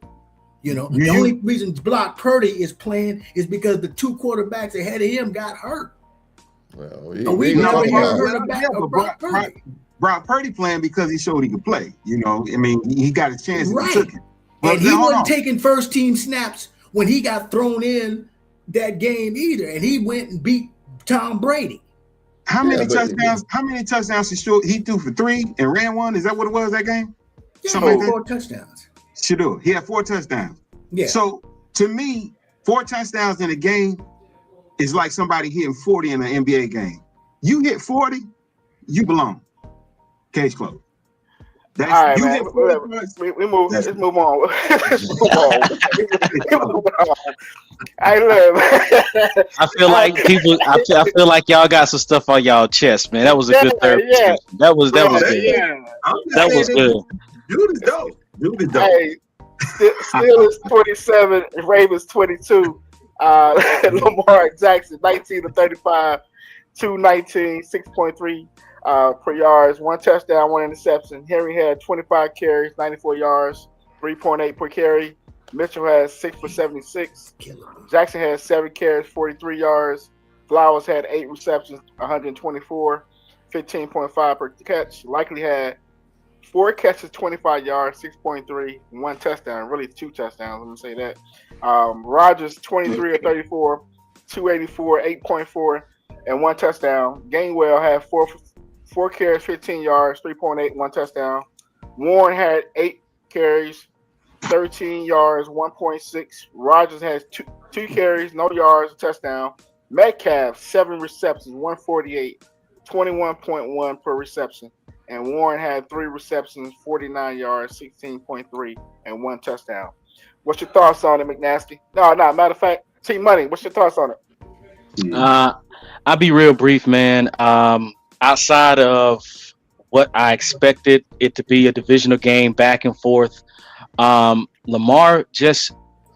Speaker 5: The only reason Brock Purdy is playing is because the 2 quarterbacks ahead of him got hurt.
Speaker 2: Well,
Speaker 5: we never heard about Brock Purdy.
Speaker 6: Brock Purdy playing because he showed he could play. I mean, he got a chance and he took it.
Speaker 5: And he wasn't taking first team snaps when he got thrown in that game either. And he went and beat Tom Brady.
Speaker 6: How many touchdowns he threw for 3 and ran 1? Is that what it was that game?
Speaker 5: Yeah, something like 4 touchdowns.
Speaker 6: Sure. He had 4 touchdowns. Yeah. So to me, 4 touchdowns in a game is like somebody hitting 40 in an NBA game. You hit 40, you belong. Case closed.
Speaker 1: All right, man. We move. Let's move on. Hey, look.
Speaker 3: I feel like I feel like y'all got some stuff on y'all chest, man. That was a good third. Yeah. That was good.
Speaker 6: Yeah.
Speaker 3: That was good.
Speaker 6: Dude is dope.
Speaker 1: Hey, Steelers 27, Ravens 22. Lamar Jackson 19 to 35, 219, 6.3 per yards, 1 touchdown, 1 interception. Henry had 25 carries, 94 yards, 3.8 per carry. Mitchell has 6 for 76. Jackson had 7 carries, 43 yards. Flowers had 8 receptions, 124, 15.5 per catch. Likely had 4 catches, 25 yards, 6.3, 1 touchdown. Really 2 touchdowns. Let me say that. Rodgers 23 or 34, 284, 8.4, and 1 touchdown. Gainwell had four carries, 15 yards, 3.8, 1 touchdown. Warren had 8 carries, 13 yards, 1.6. Rogers has two carries, no yards, a touchdown. Metcalf, 7 receptions, 148, 21.1 per reception. And Warren had 3 receptions, 49 yards, 16.3, and 1 touchdown. What's your thoughts on it, McNasty? No. Matter of fact, T Money, what's your thoughts on it?
Speaker 3: I'll be real brief, man. Outside of what I expected it to be, a divisional game back and forth, Lamar just,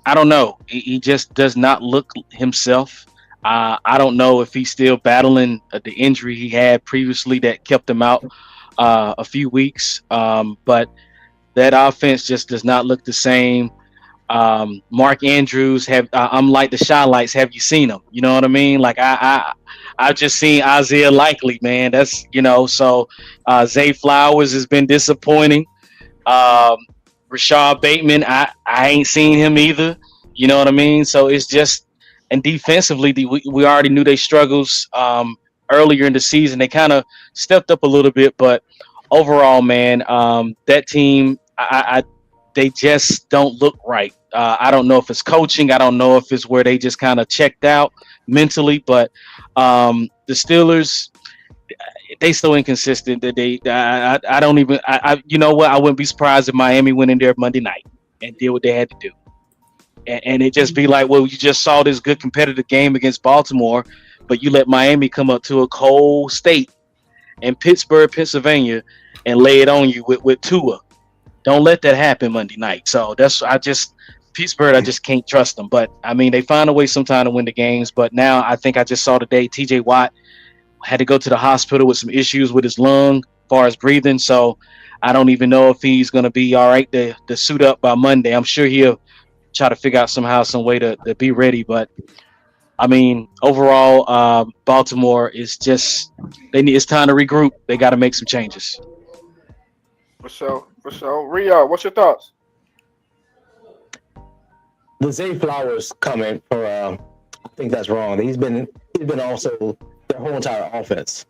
Speaker 3: I don't know. He just does not look himself. I don't know if he's still battling the injury he had previously that kept him out a few weeks. But that offense just does not look the same. Mark Andrews I'm like the Shy Lights. Have you seen him? You know what I mean? Like I've just seen Isaiah Likely, man. That's so Zay Flowers has been disappointing. Rashad Bateman, I ain't seen him either. You know what I mean? So it's just, and defensively, we already knew they struggles earlier in the season. They kind of stepped up a little bit, but overall, man, that team, they just don't look right. I don't know if it's coaching. I don't know if it's where they just kind of checked out mentally, but the Steelers, they so inconsistent that I don't even, you know what? I wouldn't be surprised if Miami went in there Monday night and did what they had to do. And it just be like, well, you just saw this good competitive game against Baltimore, but you let Miami come up to a cold state in Pittsburgh, Pennsylvania, and lay it on you with Tua. Don't let that happen Monday night. So Pittsburgh, I just can't trust them. But I mean, they find a way sometime to win the games. But now I think I just saw today TJ Watt had to go to the hospital with some issues with his lung as far as breathing. So I don't even know if he's going to be all right to suit up by Monday. I'm sure he'll try to figure out some way to be ready. But I mean, overall, Baltimore is just, it's time to regroup. They got to make some changes.
Speaker 1: For sure. Rio, what's your thoughts?
Speaker 4: The Zay Flowers comment for I think that's wrong. He's been also their whole entire offense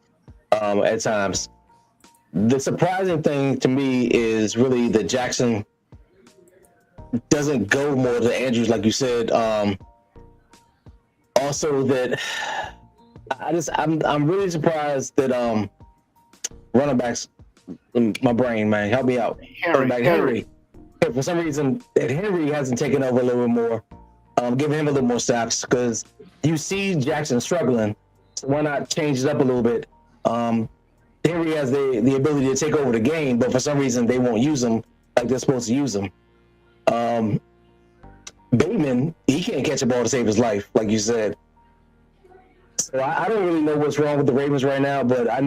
Speaker 4: at times. The surprising thing to me is really that Jackson doesn't go more to Andrews, like you said. Also, that I'm really surprised that running backs. My brain, man, help me out. Henry. For some reason, that Henry hasn't taken over a little bit more, giving him a little more snaps, because you see Jackson struggling. So why not change it up a little bit? Henry has the ability to take over the game, but for some reason they won't use him like they're supposed to use him. Bateman, he can't catch a ball to save his life, like you said. So I don't really know what's wrong with the Ravens right now, but I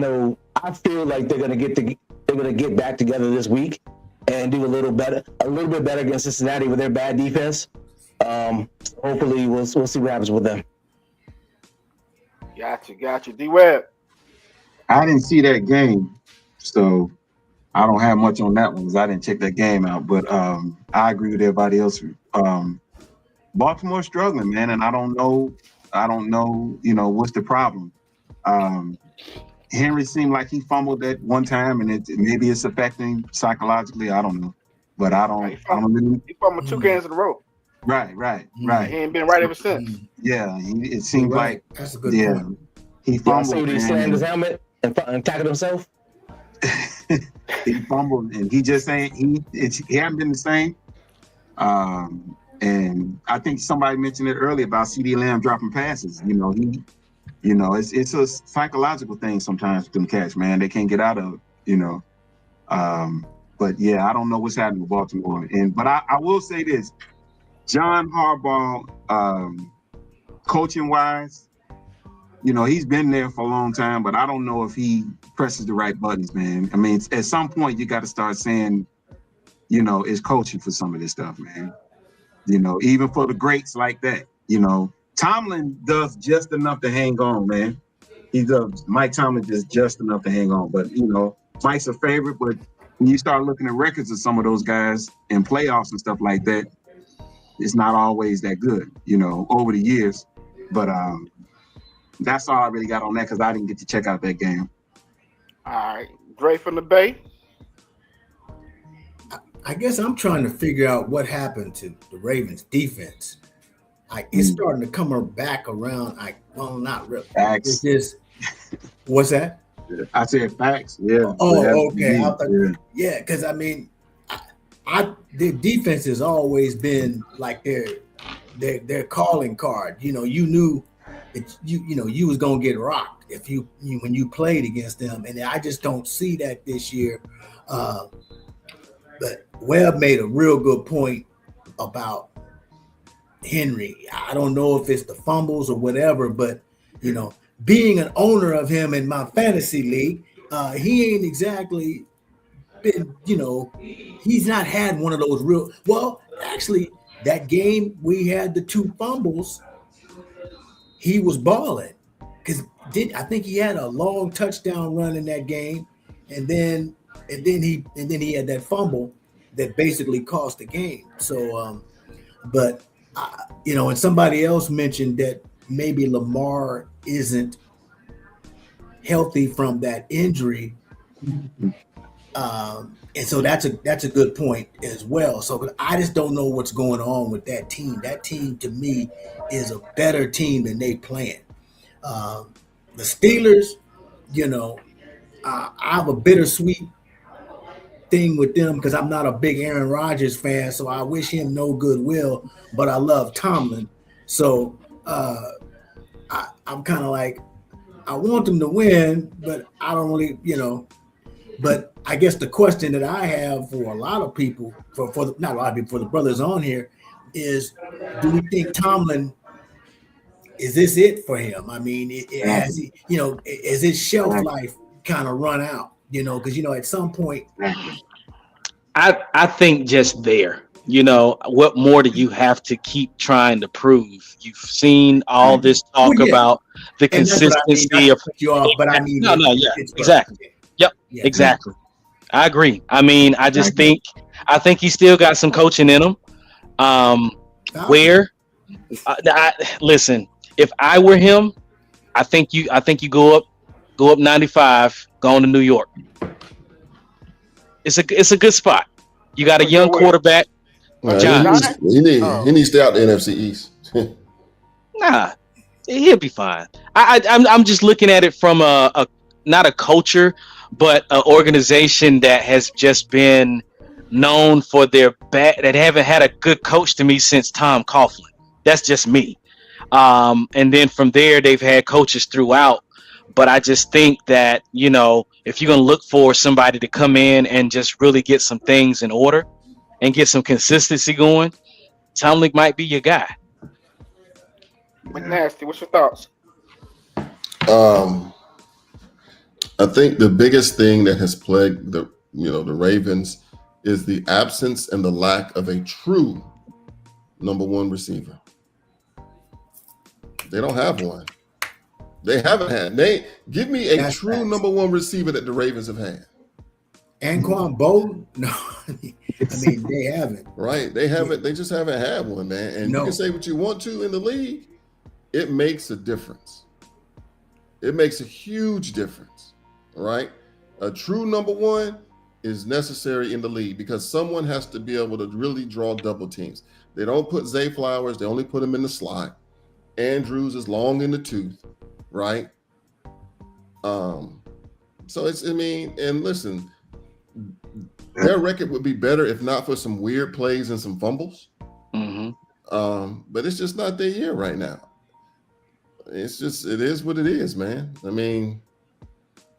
Speaker 4: feel like they're gonna get back together this week and do a little bit better against Cincinnati with their bad defense. Hopefully we'll see what happens with them.
Speaker 1: Gotcha. D-Web.
Speaker 6: I didn't see that game, so I don't have much on that one because I didn't check that game out. But I agree with everybody else. Baltimore's struggling, man, and I don't know, what's the problem. Henry seemed like he fumbled at one time, and maybe it's affecting psychologically. I don't know, but I don't really.
Speaker 1: He fumbled 2 games in a row.
Speaker 6: Right.
Speaker 1: He ain't been right ever since.
Speaker 6: Yeah, it seemed like
Speaker 5: that's a good point.
Speaker 6: He fumbled.
Speaker 4: He slammed his helmet and tackled himself.
Speaker 6: He fumbled, and he just ain't. He hasn't been the same. And I think somebody mentioned it earlier about CD Lamb dropping passes. It's a psychological thing sometimes with them cats, man. They can't get out of it, But yeah, I don't know what's happening with Baltimore. But I will say this: John Harbaugh, coaching wise, he's been there for a long time, but I don't know if he presses the right buttons, man. I mean, at some point you got to start saying, it's coaching for some of this stuff, man. Even for the greats like that, Tomlin does just enough to hang on, man. He does. Mike Tomlin does just enough to hang on, but Mike's a favorite. But when you start looking at records of some of those guys in playoffs and stuff like that, it's not always that good, over the years. But that's all I really got on that because I didn't get to check out that game.
Speaker 1: All right, Dre from the Bay.
Speaker 5: I guess I'm trying to figure out what happened to the Ravens defense. It's starting to come back around. Well, not really.
Speaker 6: Facts.
Speaker 5: It's just, what's that?
Speaker 6: I said facts. Yeah.
Speaker 5: Oh, okay. Yeah, because I mean, the defense has always been like their calling card. You know, you knew that you was gonna get rocked if you when you played against them, and I just don't see that this year. But Webb made a real good point about Henry. I don't know if it's the fumbles or whatever, but being an owner of him in my fantasy league, he ain't exactly been, he's not had one of those real. Well, actually, that game we had the 2 fumbles, he was balling because I think he had a long touchdown run in that game, and then he had that fumble that basically cost the game. So, and somebody else mentioned that maybe Lamar isn't healthy from that injury, and so that's a good point as well. So I just don't know what's going on with that team. That team to me is a better team than they playing. The Steelers, I have a bittersweet thing with them because I'm not a big Aaron Rodgers fan, so I wish him no goodwill, but I love Tomlin. So I'm kind of like, I want them to win, but I don't really, but I guess the question that I have for a lot of people, not a lot of people, for the brothers on here, is do we think Tomlin, is this it for him? I mean, has he, is his shelf life kind of run out? Because at some point,
Speaker 3: I think just there. What more do you have to keep trying to prove? You've seen all this talk about the consistency of.
Speaker 5: But I mean,
Speaker 3: exactly. Yep, exactly. I agree. I mean, I think he still got some coaching in him. Listen, if I were him, I think you go up 95, go on to New York. It's a good spot. You got a young quarterback.
Speaker 2: John. He needs to stay out the NFC East.
Speaker 3: Nah, he'll be fine. I'm just looking at it from a not a culture, but an organization that has just been known for their that haven't had a good coach to me since Tom Coughlin. That's just me. And then from there, they've had coaches throughout. But I just think that, if you're going to look for somebody to come in and just really get some things in order and get some consistency going, Tomlin might be your guy.
Speaker 1: McNasty, what's your thoughts?
Speaker 2: I think the biggest thing that has plagued the Ravens is the absence and the lack of a true number 1 receiver. They don't have one. They haven't had. Give me a true number 1 receiver that the Ravens have had.
Speaker 5: Anquan Bolden? No, I mean they haven't.
Speaker 2: Right? They haven't. They just haven't had one, man. And you can say what you want to in the league. It makes a difference. It makes a huge difference. Right? A true number 1 is necessary in the league because someone has to be able to really draw double teams. They don't put Zay Flowers. They only put him in the slot. Andrews is long in the tooth. Right. So and listen, their record would be better if not for some weird plays and some fumbles.
Speaker 3: Mm-hmm.
Speaker 2: But it's just not their year right now. It is what it is, man. I mean,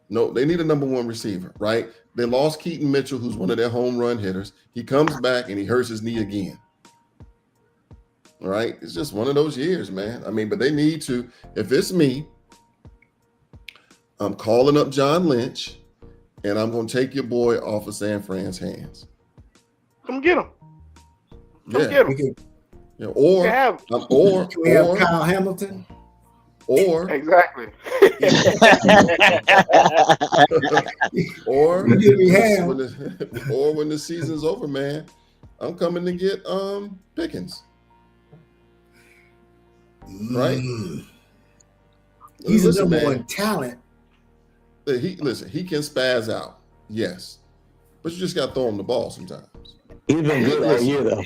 Speaker 2: no, they need a number 1 receiver, right? They lost Keaton Mitchell, who's one of their home run hitters. He comes back and he hurts his knee again. All right. It's just one of those years, man. I mean, but they need to, if it's me, I'm calling up John Lynch, and I'm going to take your boy off of San Fran's hands.
Speaker 1: Come get him.
Speaker 2: Get him.
Speaker 5: Or Kyle Hamilton.
Speaker 2: Or
Speaker 1: exactly.
Speaker 2: or when the season's over, man, I'm coming to get Pickens. right?
Speaker 5: He's a
Speaker 2: Listen,
Speaker 5: number
Speaker 2: man,
Speaker 5: one talent.
Speaker 2: he can spaz out, yes, but you just got to throw him the ball sometimes.
Speaker 4: He's been good all
Speaker 2: Listen,
Speaker 4: year though.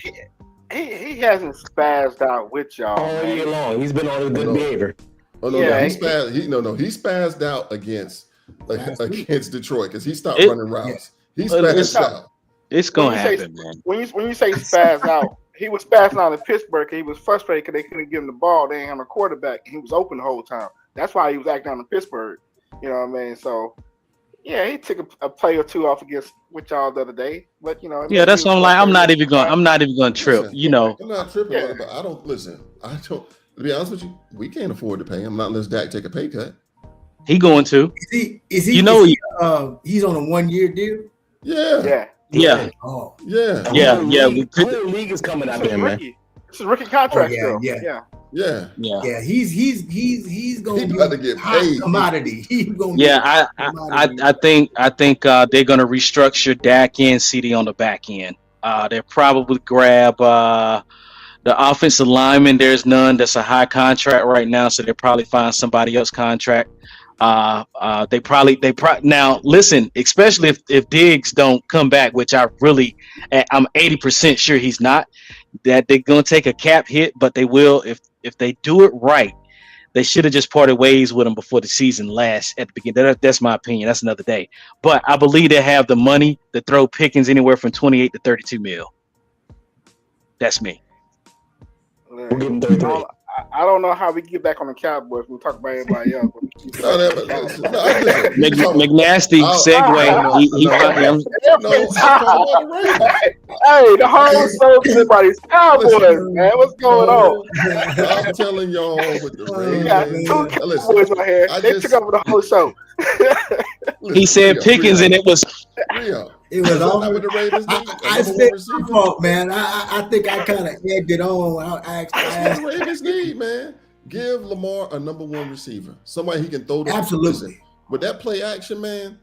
Speaker 1: He hasn't spazzed out with y'all,
Speaker 4: All
Speaker 1: man.
Speaker 4: year long, he's been on a good
Speaker 2: no.
Speaker 4: behavior.
Speaker 2: Oh no,
Speaker 1: Yeah,
Speaker 2: he spazzed out against
Speaker 5: Last week.
Speaker 2: Detroit because he stopped
Speaker 3: It-
Speaker 2: running routes. He
Speaker 3: it's-
Speaker 2: spazzed out.
Speaker 3: It's
Speaker 1: When
Speaker 3: gonna
Speaker 1: you say
Speaker 3: happen, man.
Speaker 1: when you say spaz out, he was spazzing out in Pittsburgh. He was frustrated because they couldn't give him the ball. They didn't have a quarterback. He was open the whole time. That's why he was acting out in Pittsburgh. You know what I mean? So yeah, he took a play or two off against with y'all the other day. But
Speaker 3: Yeah, that's what I'm like. I'm not even going to trip.
Speaker 2: Listen,
Speaker 3: You know,
Speaker 2: I'm not tripping
Speaker 1: Yeah.
Speaker 2: on it, but I don't listen. I don't. To be honest with you, we can't afford to pay him not unless Dak take a pay cut.
Speaker 3: he going to.
Speaker 5: Is he?
Speaker 3: You know
Speaker 5: he's on a 1-year deal.
Speaker 2: Yeah,
Speaker 3: Yeah.
Speaker 5: Oh,
Speaker 2: yeah,
Speaker 3: Yeah,
Speaker 4: The
Speaker 3: yeah,
Speaker 4: whole
Speaker 3: we
Speaker 4: whole league is coming out
Speaker 1: This is
Speaker 4: there, man.
Speaker 1: rookie. This is rookie contract
Speaker 5: Oh, yeah,
Speaker 1: still.
Speaker 5: yeah.
Speaker 2: yeah.
Speaker 3: Yeah.
Speaker 5: yeah. He's gonna
Speaker 2: He
Speaker 5: be
Speaker 2: about to get
Speaker 5: hot
Speaker 2: paid.
Speaker 5: commodity. He's gonna
Speaker 3: Yeah,
Speaker 5: be commodity.
Speaker 3: I think they're gonna restructure Dak and CD on the back end. They'll probably grab the offensive lineman. There's none that's a high contract right now, so they'll probably find somebody else contract. They probably now listen, especially if Diggs don't come back, which I'm 80% sure he's not. That they're gonna take a cap hit, but they will if they do it right. They should have just parted ways with him before the season last at the beginning. That's my opinion. That's another day. But I believe they have the money to throw Pickens anywhere from 28 to 32 mil. That's me.
Speaker 4: We'll give him 33.
Speaker 1: I don't know how we get back on the Cowboys. We talk about everybody else. But we keep
Speaker 2: No,
Speaker 1: back
Speaker 2: that,
Speaker 1: on the Cowboys.
Speaker 2: listen, no, listen,
Speaker 3: McNasty segue. He
Speaker 2: no,
Speaker 3: fucking him.
Speaker 2: no, I'm talking about the Ravens.
Speaker 1: Hey, the whole show to everybody's Cowboys, man. What's going on?
Speaker 2: I'm telling y'all with the
Speaker 1: We got
Speaker 2: Ravens.
Speaker 1: two Cowboys on here.
Speaker 2: I
Speaker 1: They
Speaker 2: just-
Speaker 1: took over the whole show.
Speaker 3: He said Pickens, and it was
Speaker 2: Rio.
Speaker 5: It was
Speaker 2: Is that
Speaker 5: all.
Speaker 2: not what the Ravens need?
Speaker 5: I said my fault, man. I think I kind of egged it on. I
Speaker 2: That's what
Speaker 5: asked,
Speaker 2: the Ravens need, man. Give Lamar a number one receiver, somebody he can throw the
Speaker 5: absolutely.
Speaker 2: listen, with that play action, man.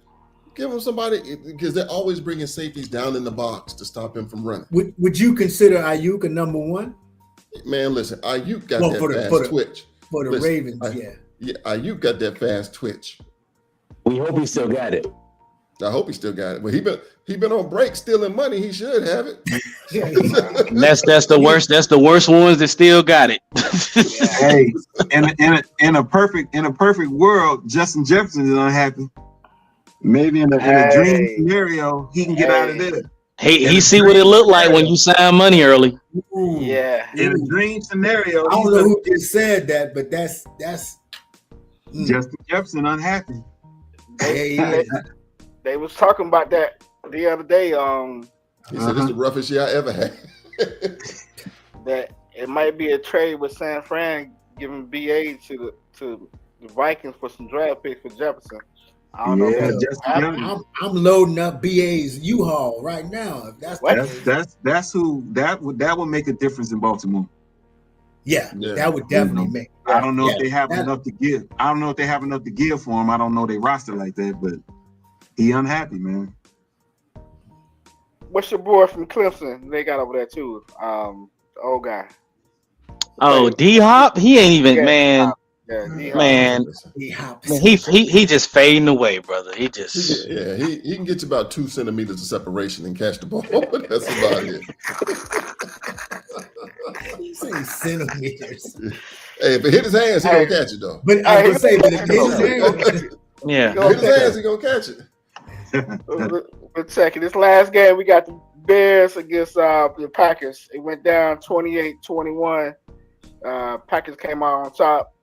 Speaker 2: Give him somebody because they're always bringing safeties down in the box to stop him from running.
Speaker 5: Would you consider Ayuk a number one
Speaker 2: Man, listen, Ayuk got
Speaker 5: Well,
Speaker 2: that
Speaker 5: for the-
Speaker 2: fast
Speaker 5: for the-
Speaker 2: twitch.
Speaker 5: for the
Speaker 2: Listen,
Speaker 5: Ravens?
Speaker 2: Yeah, Ayuk got that fast twitch.
Speaker 4: We hope he still got it.
Speaker 2: I hope he still got it. Well, he been on break stealing money. He should have it.
Speaker 3: that's the worst. That's the worst ones that still got it.
Speaker 6: Hey, in a perfect world, Justin Jefferson is unhappy. Maybe in a dream scenario, he can get out of there.
Speaker 3: He see what it looked like when you sign money early.
Speaker 5: Ooh.
Speaker 1: Yeah.
Speaker 6: In a dream scenario,
Speaker 5: I don't know who just said that, but that's
Speaker 6: Justin Jefferson unhappy.
Speaker 5: yeah.
Speaker 1: They was talking about that the other day.
Speaker 2: He said it's the roughest year I ever had.
Speaker 1: That it might be a trade with San Fran giving BA to the Vikings for some draft picks for Jefferson. I don't know. If
Speaker 6: Yeah,
Speaker 1: that's
Speaker 6: Justin
Speaker 1: happening.
Speaker 6: Jefferson.
Speaker 5: I'm loading up BA's U-Haul right now. If that's the
Speaker 6: That's who that would make a difference in Baltimore.
Speaker 5: yeah,
Speaker 2: Yeah.
Speaker 5: that would definitely make.
Speaker 6: I don't know
Speaker 5: Yeah,
Speaker 6: if they have
Speaker 5: that-
Speaker 6: enough to give. I don't know if they have enough to give for him. I don't know they roster like that, but he unhappy, man.
Speaker 1: What's your boy from Clemson? They got over there too. The old guy.
Speaker 3: Oh, D Hop, he ain't even
Speaker 1: Yeah,
Speaker 3: man.
Speaker 1: Yeah, D-Hop.
Speaker 3: Man,
Speaker 5: He hops.
Speaker 3: man, he just fading away, brother. He just
Speaker 2: Yeah, he can get you about 2 centimeters of separation and catch the ball. That's about it.
Speaker 5: He say centimeters.
Speaker 2: Hey, if it hit his hands, he gonna catch it though.
Speaker 5: But I was gonna say, but if his
Speaker 3: yeah.
Speaker 2: If it hit his hands, he gonna catch it.
Speaker 1: But second, this last game we got the Bears against the Packers. It went down 28-21. Packers came out on top.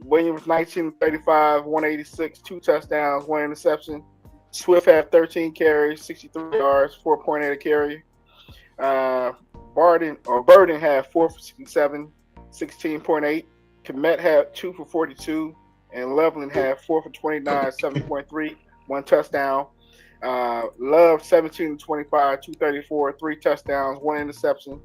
Speaker 1: Williams 19-35, 186, 2 touchdowns, 1 interception. Swift had 13 carries, 63 yards, 4.8 a carry. Burden had 4 for 67, 16.8. Komet had 2 for 42, and Loveland had 4 for 29, 7.3, 1 touchdown. Love 17-25, 234, 3 touchdowns, 1 interception.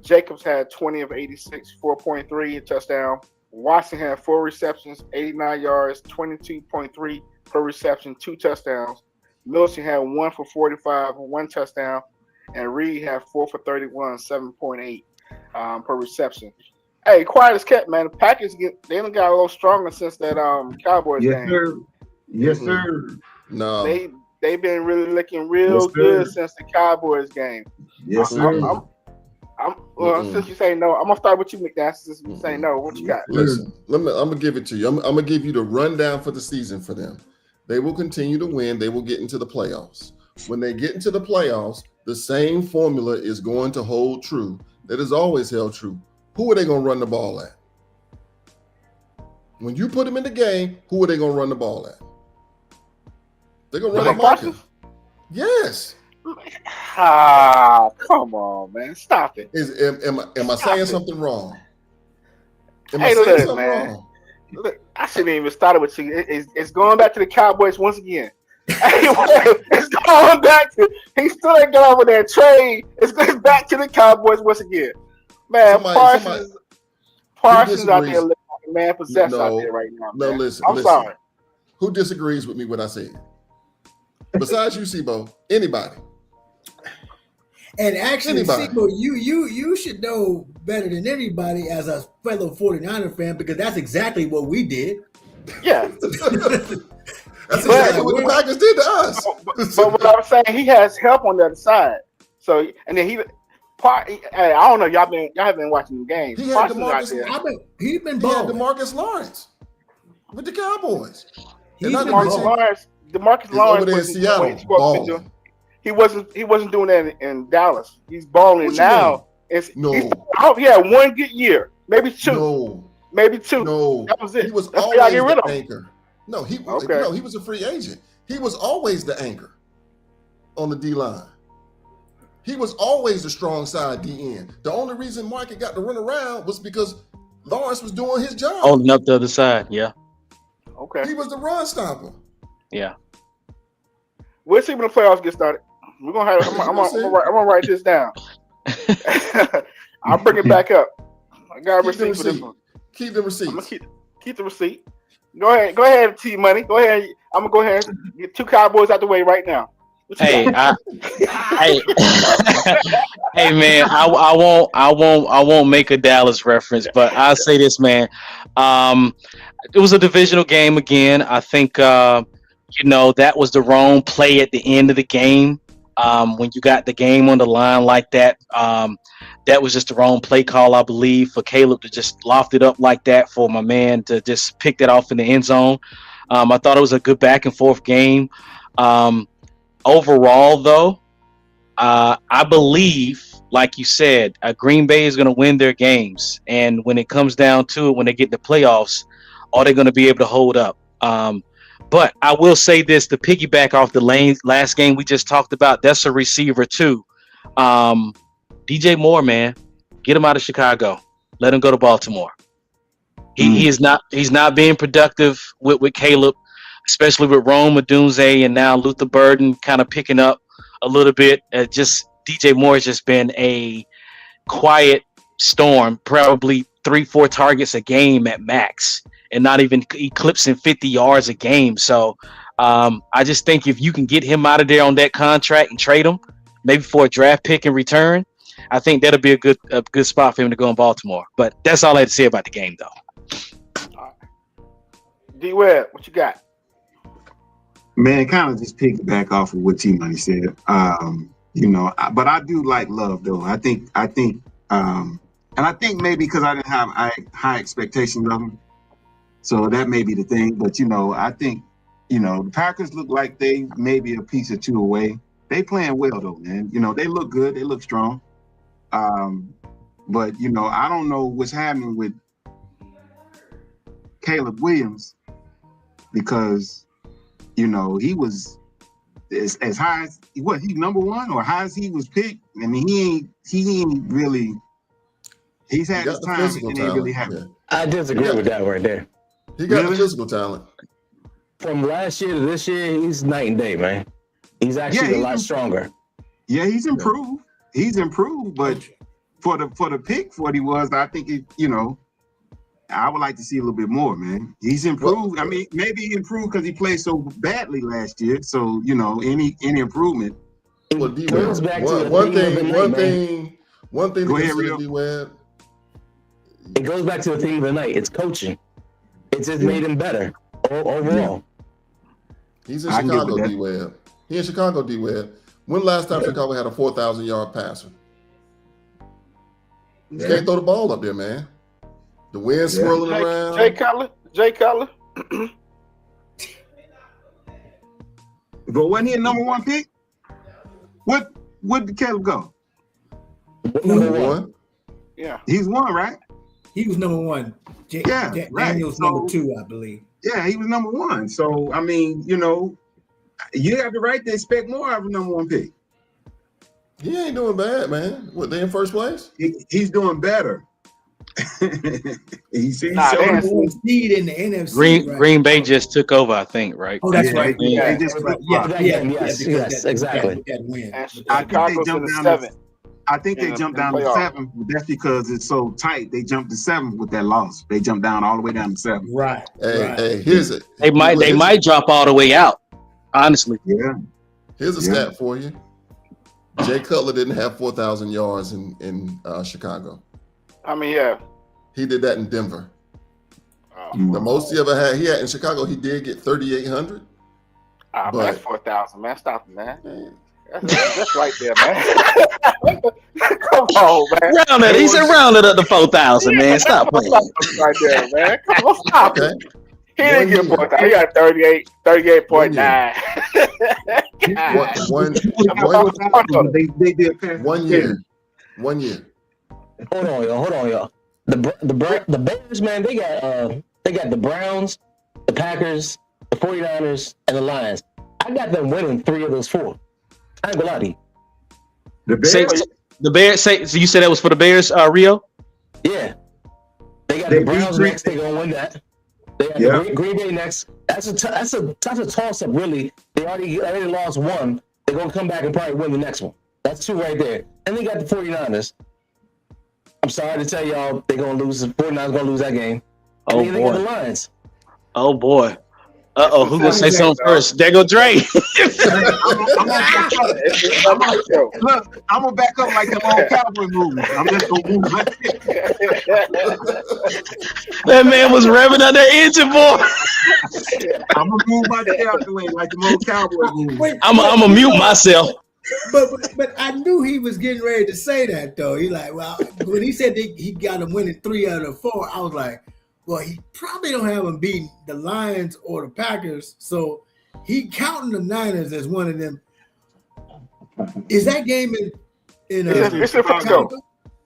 Speaker 1: Jacobs had 20 of 86, 4.3 a touchdown. Watson had 4 receptions, 89 yards, 22.3 per reception, 2 touchdowns. Milton had 1 for 45, 1 touchdown. And Reed had 4 for 31, 7.8 per reception. Hey, quiet as kept, man. The Packers they done got a little stronger since that Cowboys
Speaker 6: Yes,
Speaker 1: game.
Speaker 6: sir. Yes,
Speaker 2: Mm-mm.
Speaker 6: sir.
Speaker 2: No.
Speaker 1: They've been really looking real
Speaker 6: Yes,
Speaker 1: good
Speaker 6: sir.
Speaker 1: since the Cowboys game.
Speaker 6: Yes,
Speaker 1: I,
Speaker 6: sir.
Speaker 1: well,
Speaker 2: Mm-mm.
Speaker 1: since you say no, I'm gonna start with you, McNair. Since you say no, what you got?
Speaker 2: Listen, I'm gonna give it to you. I'm gonna give you the rundown for the season for them. They will continue to win. They will get into the playoffs. When they get into the playoffs, the same formula is going to hold true. That has always held true. Who are they gonna run the ball at? When you put them in the game, who are they gonna run the ball at? They're gonna run at Micah. Yes.
Speaker 1: Ah, come on, man. Stop it.
Speaker 2: Am I saying something wrong? Am I
Speaker 1: Hey,
Speaker 2: saying
Speaker 1: look,
Speaker 2: something
Speaker 1: man.
Speaker 2: wrong?
Speaker 1: Look, I shouldn't even started with you. It's going back to the Cowboys once again. It's going back to he still ain't got over that trade. It's back to the Cowboys once again. Man, Parsons out there looking like a man possessed out there right now.
Speaker 2: No,
Speaker 1: man.
Speaker 2: listen.
Speaker 1: I'm sorry.
Speaker 2: Who disagrees with me what I said? Besides you, Sibo, anybody?
Speaker 5: And actually,
Speaker 2: Anybody.
Speaker 5: Sibo, you should know better than anybody as a fellow 49er fan because that's exactly what we did.
Speaker 1: Yeah.
Speaker 2: That's exactly what the Packers did to us.
Speaker 1: But what I'm saying, he has help on the other side. So and then I don't know, y'all haven't been watching the games.
Speaker 2: He had
Speaker 5: He's been balling.
Speaker 2: DeMarcus Lawrence with the Cowboys.
Speaker 1: DeMarcus Lawrence
Speaker 2: over there in Seattle balling.
Speaker 1: He wasn't doing that in Dallas. He's balling now. He had one good year, maybe two. Maybe two.
Speaker 2: No,
Speaker 1: that was it.
Speaker 2: He was
Speaker 1: That's
Speaker 2: always
Speaker 1: why I get rid
Speaker 2: the
Speaker 1: of him.
Speaker 2: anchor. No, he was a free agent. He was always the anchor on the D line. He was always the strong side DN. The only reason Market got to run around was because Lawrence was doing his job.
Speaker 3: Holding up the other side, yeah.
Speaker 1: Okay.
Speaker 2: He was the run stopper.
Speaker 3: Yeah.
Speaker 1: We'll see when the playoffs get started. We're gonna have. I'm gonna write this down. I'll bring it back up. I got a receipt for this one.
Speaker 2: Keep the receipt.
Speaker 1: I'm gonna keep the receipt. Go ahead, T Money. Go ahead. I'm gonna go ahead and get two Cowboys out the way right now.
Speaker 3: Hey, hey, man, I won't make a Dallas reference, but I'll say this, man. It was a divisional game again. I think that was the wrong play at the end of the game. When you got the game on the line like that, that was just the wrong play call, I believe, for Caleb to just loft it up like that for my man to just pick that off in the end zone. I thought it was a good back and forth game. Overall, though, I believe, like you said, Green Bay is going to win their games. And when it comes down to it, when they get the playoffs, are they going to be able to hold up? But I will say this, to piggyback off the last game we just talked about, that's a receiver too. DJ Moore, man, get him out of Chicago. Let him go to Baltimore. He's not being productive with Caleb, especially with Rome Odunze and now Luther Burden kind of picking up a little bit. Just DJ Moore has just been a quiet storm, probably 3-4 targets a game at max, and not even eclipsing 50 yards a game. So I just think if you can get him out of there on that contract and trade him, maybe for a draft pick in return, I think that'll be a good spot for him to go in Baltimore. But that's all I had to say about the game, though.
Speaker 1: D-Web, what you got?
Speaker 6: Man, kind of just piggyback off of what T Money said. But I do like Love though. I think, and I think maybe because I didn't have high expectations of him, so that may be the thing. But I think the Packers look like they may be a piece or two away. They playing well though, man. They look good. They look strong. But I don't know what's happening with Caleb Williams because he was as high as he number one or high as he was picked. I mean, he ain't really. He's had his time and he ain't really have it.
Speaker 4: I disagree with that right there.
Speaker 2: He got the physical talent.
Speaker 4: From last year to this year, he's night and day, man. He's actually a lot stronger.
Speaker 6: Yeah, he's improved. He's improved, but for the pick for what he was, I think I would like to see a little bit more, man. He's improved. I mean, maybe he improved because he played so badly last year. So any improvement.
Speaker 2: Well, D-Web, one thing to consider, D-Web,
Speaker 4: It goes back to the theme of the night. It's coaching. It's just made him better overall.
Speaker 2: He's in
Speaker 6: I can get
Speaker 2: Chicago,
Speaker 6: with that.
Speaker 2: D-Web. He in Chicago, D-Web. When last time Chicago had a 4,000-yard passer? You can't throw the ball up there, man. The wind swirling around.
Speaker 1: Jay Cutler.
Speaker 6: But wasn't he a number one pick? What did Caleb go?
Speaker 2: Number one.
Speaker 1: Yeah.
Speaker 6: He's one, right?
Speaker 5: He was number one.
Speaker 6: Right.
Speaker 5: Daniel's number two, I believe.
Speaker 6: Yeah, he was number one. So I mean, you have the right to expect more out of a number one pick.
Speaker 2: He ain't doing bad, man. What, they in first place?
Speaker 6: He's doing better. He's
Speaker 1: Nah,
Speaker 6: showing
Speaker 1: that's-
Speaker 6: more.
Speaker 5: Seed in the NFC. right?
Speaker 3: Green Bay just took over, I think, right?
Speaker 5: Oh, that's right.
Speaker 6: Yeah,
Speaker 5: Yeah,
Speaker 6: they just
Speaker 5: right.
Speaker 6: put-
Speaker 4: Yes, exactly.
Speaker 5: That win.
Speaker 1: And
Speaker 6: I think
Speaker 1: Chicago's
Speaker 6: they
Speaker 1: in
Speaker 6: jumped
Speaker 1: the
Speaker 6: down
Speaker 1: seventh.
Speaker 6: I think they
Speaker 1: in
Speaker 6: jumped
Speaker 1: the
Speaker 6: down to
Speaker 1: playoff.
Speaker 6: 7. But that's because it's so tight. They jumped to 7 with that loss. They jumped down all the way down to 7.
Speaker 5: Right.
Speaker 2: Hey,
Speaker 5: right.
Speaker 2: hey, here's it.
Speaker 3: They might drop all the way out. Honestly,
Speaker 6: Yeah.
Speaker 2: Here's a stat for you. Jay Cutler didn't have 4,000 yards in Chicago.
Speaker 1: I mean, yeah.
Speaker 2: He did that in Denver.
Speaker 6: Mm.
Speaker 2: The most he ever had, he had in Chicago, he did get 3,800.
Speaker 1: But
Speaker 2: But-
Speaker 1: that's 4,000, man. Stop it, man. That's right there, man. Come on, man.
Speaker 3: round it. He said round it up to 4,000, man. Stop playing.
Speaker 1: Right there, man. Come on, stop
Speaker 2: Okay.
Speaker 1: it. He didn't get 4,000. He got 38.9.
Speaker 6: They did pass.
Speaker 2: One year. 1 year.
Speaker 4: Hold on, y'all. The Bears, man, they got the Browns, the Packers, the 49ers, and the Lions. I got them winning 3 of those 4. I ain't gonna lie to you.
Speaker 6: The Bears,
Speaker 3: Say, the Bears. So you said that was for the Bears, Rio?
Speaker 4: Yeah. They got
Speaker 6: They
Speaker 4: the Browns
Speaker 6: beat-
Speaker 4: next. They're gonna win that. They got
Speaker 6: Yeah.
Speaker 4: the Green Bay next. That's a toss up, really. They already lost 1. They're gonna come back and probably win the next one. That's 2 right there. And they got the 49ers. I'm sorry to tell y'all, they're gonna lose. The 49ers gonna lose that game.
Speaker 3: Oh,
Speaker 4: And then they got the
Speaker 3: boy.
Speaker 4: Lions.
Speaker 3: Oh boy. Who gonna say something first? There go Dre.
Speaker 6: Look, I'm gonna back up like the old cowboy movies. I'm just gonna move.
Speaker 3: That man was revving up that engine, boy.
Speaker 6: I'm gonna move my chair out the way like the old cowboy movies.
Speaker 5: Wait,
Speaker 3: I'm gonna mute myself.
Speaker 5: but I knew he was getting ready to say that though. He like, well, when he said he got him winning 3 out of 4, I was like, well, he probably don't have him beating the Lions or the Packers, so he counting the Niners as one of them. Is that game in
Speaker 1: It's in Frisco.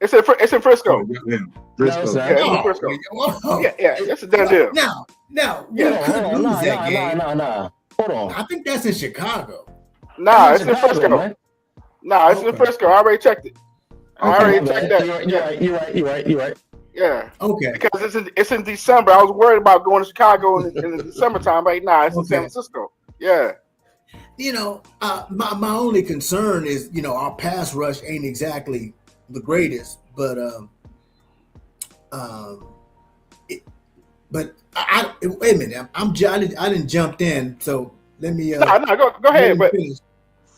Speaker 1: It's in Frisco.
Speaker 6: Yeah.
Speaker 4: No, it's not.
Speaker 1: Yeah, it's in Frisco.
Speaker 5: Oh,
Speaker 1: Yeah, it's a done deal.
Speaker 5: Now, we
Speaker 4: Hold
Speaker 5: could
Speaker 4: on,
Speaker 5: lose that game.
Speaker 4: nah. Hold on.
Speaker 5: I think that's in Chicago.
Speaker 1: Nah, it's in
Speaker 4: Chicago,
Speaker 1: Frisco.
Speaker 4: man.
Speaker 1: Nah, it's in
Speaker 5: Okay.
Speaker 1: Frisco. I already checked it. I already
Speaker 4: Okay,
Speaker 1: checked that.
Speaker 4: You're right.
Speaker 1: Yeah.
Speaker 5: Okay.
Speaker 1: Because it's in December. I was worried about going to Chicago in the December time. Right now, it's in San
Speaker 5: Okay.
Speaker 1: Francisco. Yeah.
Speaker 5: My only concern is, our pass rush ain't exactly the greatest, but wait a minute, I didn't jump in, so let me.
Speaker 1: No, go
Speaker 5: let
Speaker 1: ahead.
Speaker 5: me
Speaker 1: But
Speaker 5: finish.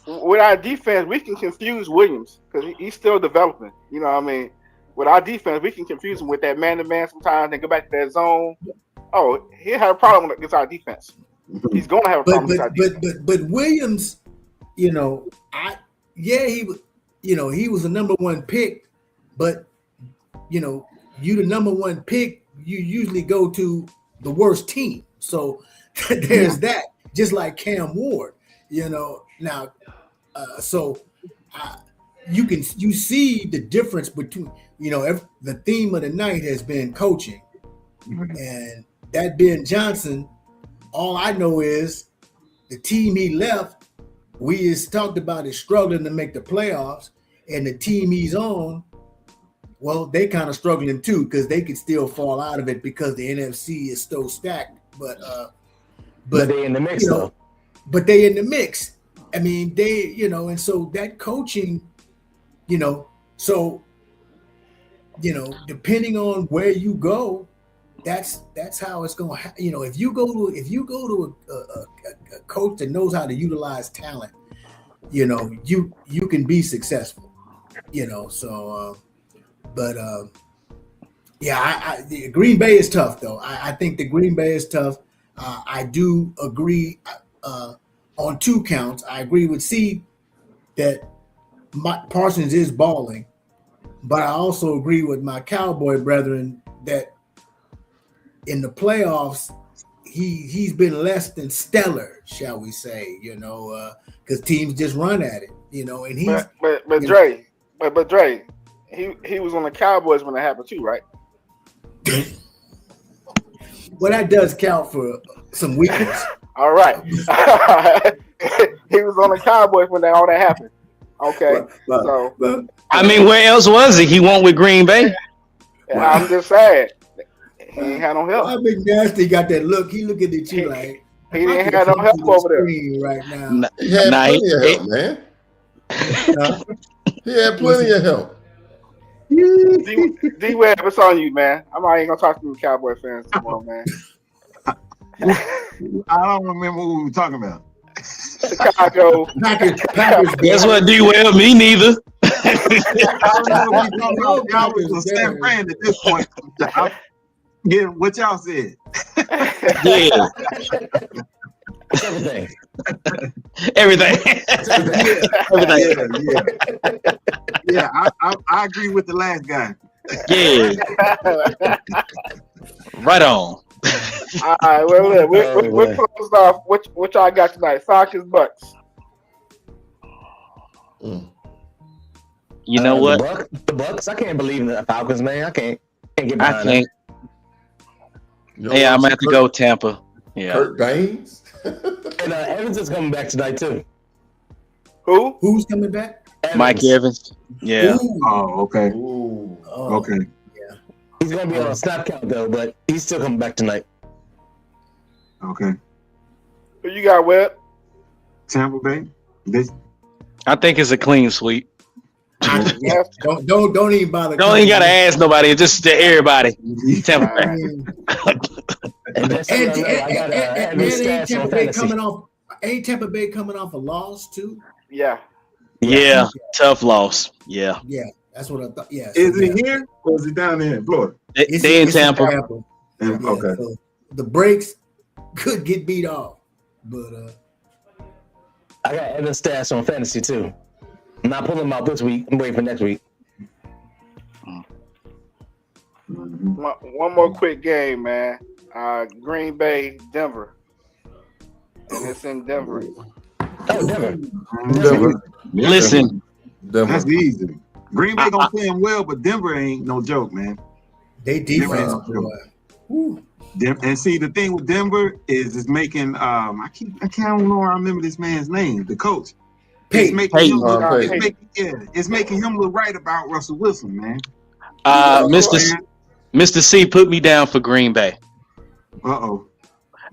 Speaker 1: with our defense, we can confuse Williams because he's still developing. You know what I mean? With our defense, we can confuse him with that man-to-man sometimes and go back to that zone. Oh, he'll have a problem against our defense. He's going to have a problem against our defense.
Speaker 5: But Williams, he was, he was the number 1 pick, but you the number 1 pick, you usually go to the worst team. So there's that. Just like Cam Ward, now, you see the difference between, the theme of the night has been coaching, and that Ben Johnson. All I know is the team he left, we just talked about is struggling to make the playoffs, and the team he's on, well, they kind of struggling too because they could still fall out of it because the NFC is so stacked. But
Speaker 4: they in the mix though.
Speaker 5: But they in the mix. I mean, and so that coaching, depending on where you go, that's how it's going to if you go to a coach that knows how to utilize talent, you can be successful, so but Yeah, Green Bay is tough though. I think the Green Bay is tough. I do agree on 2 counts. I agree with C that Parsons is balling, but I also agree with my Cowboy brethren that in the playoffs he's been less than stellar, shall we say? Because teams just run at it. And he's
Speaker 1: but Dre, but Dre, he was on the Cowboys when it happened too, right?
Speaker 5: Well, that does count for some weakness.
Speaker 1: All right. He was on the Cowboys when all that happened. Okay.
Speaker 5: But
Speaker 3: I mean, where else was he? He won with Green Bay.
Speaker 1: I'm just saying. He ain't had no help.
Speaker 5: Why Big Nasty got that look? He looking at you like
Speaker 1: He didn't have no help over there.
Speaker 5: right now.
Speaker 2: He had plenty of help, man. He had plenty of help.
Speaker 1: D-Web, it's on you, man. I'm not even gonna talk to you Cowboy fans anymore, man.
Speaker 6: I don't remember what we were talking about.
Speaker 1: Chicago.
Speaker 5: Packers.
Speaker 3: Guess what, D-Well? Me neither.
Speaker 6: I don't know what we talking about. Y'all was a San Fran at this point. Yeah, what y'all said.
Speaker 3: Yeah.
Speaker 4: Everything.
Speaker 3: Everything.
Speaker 6: Yeah. I agree with the last guy.
Speaker 3: Yeah. Right on.
Speaker 1: All right, well, look, we're closed off. What y'all got tonight? Falcons, Bucks.
Speaker 3: You know what?
Speaker 4: The Bucks. I can't believe in the Falcons, man. I can't get
Speaker 3: I
Speaker 4: behind
Speaker 3: can't. Yeah, I'm gonna have to go Tampa. Yeah.
Speaker 2: Kurt Baines.
Speaker 4: And Evans is coming back tonight too.
Speaker 5: Who's coming back?
Speaker 3: Mike Evans. Yeah.
Speaker 5: Ooh.
Speaker 6: Oh, okay.
Speaker 2: Ooh.
Speaker 6: Okay.
Speaker 5: Yeah.
Speaker 4: He's gonna be on a snap count though, but he's still coming back tonight.
Speaker 6: Okay.
Speaker 1: Who you got, Webb?
Speaker 6: Tampa Bay.
Speaker 3: I think it's a clean sweep.
Speaker 1: Yes.
Speaker 5: Don't even bother.
Speaker 3: Don't even gotta ask nobody. It's just to everybody. Tampa Bay.
Speaker 4: And that's
Speaker 5: And
Speaker 4: I got
Speaker 5: ain't Tampa Bay
Speaker 4: fantasy.
Speaker 5: coming off? Ain't Tampa Bay coming off a loss too?
Speaker 1: Yeah.
Speaker 3: Yeah. Tough loss. Yeah.
Speaker 5: Yeah, that's what I thought. Yeah.
Speaker 6: Is it here or is it down there in Florida?
Speaker 3: They in Tampa.
Speaker 5: Yeah,
Speaker 6: Okay.
Speaker 5: so the breaks could get beat off, but
Speaker 4: I got Evans stats on fantasy too. I'm not pulling them out this week. I'm waiting for next week.
Speaker 1: One more quick game, man. Green Bay, Denver. And it's in Denver.
Speaker 4: Oh, Denver.
Speaker 2: Denver.
Speaker 3: Listen,
Speaker 2: Denver.
Speaker 6: That's easy. Green Bay gonna play him well, but Denver ain't no joke, man.
Speaker 5: they defense.
Speaker 6: Denver.
Speaker 5: Woo.
Speaker 6: And see, the thing with Denver is making I can't remember this man's name, the coach. It's making him look, it's making him look right about Russell Wilson, man.
Speaker 3: Mr. C put me down for Green Bay.
Speaker 6: Uh-oh.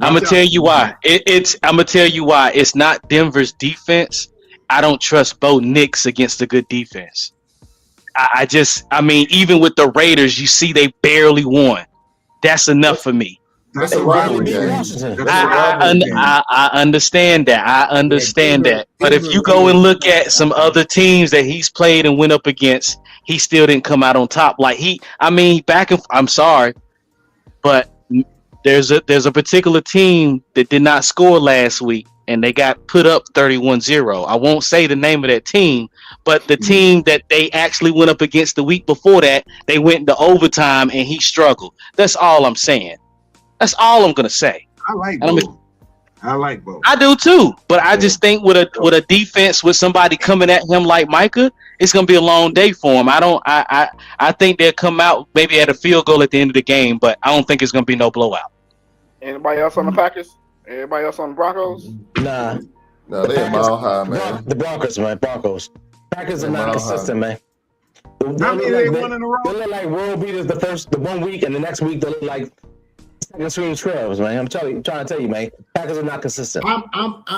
Speaker 3: I'm gonna tell you why. I'm gonna tell you why. It's not Denver's defense. I don't trust Bo Nix against a good defense. I mean, even with the Raiders, you see they barely won. That's enough for me.
Speaker 6: That's
Speaker 2: a
Speaker 6: a
Speaker 2: rivalry
Speaker 6: rivalry
Speaker 2: game.
Speaker 6: game.
Speaker 3: I understand that. I understand that. But if you go and look at some other teams that he's played and went up against, he still didn't come out on top. I'm sorry, but there's a particular team that did not score last week and they got put up 31-0. I won't say the name of that team, but the team that they actually went up against the week before that, they went into overtime and he struggled. That's all I'm saying. That's all I'm gonna say.
Speaker 6: I like Bo.
Speaker 3: I do too, but I just think with a defense with somebody coming at him like Micah, it's gonna be a long day for him. I think they'll come out maybe at a field goal at the end of the game, but I don't think it's gonna be no blowout.
Speaker 1: Anybody else on the Packers? Everybody else on the Broncos?
Speaker 4: Nah.
Speaker 2: No, they a mile high, man.
Speaker 4: The Broncos, man. Broncos. Packers are not consistent, man.
Speaker 6: How many they won in a row?
Speaker 4: They look like world beaters the 1 week, and the next week they look like second string trails, man. I'm trying to tell you, man. Packers are not consistent.
Speaker 5: I'm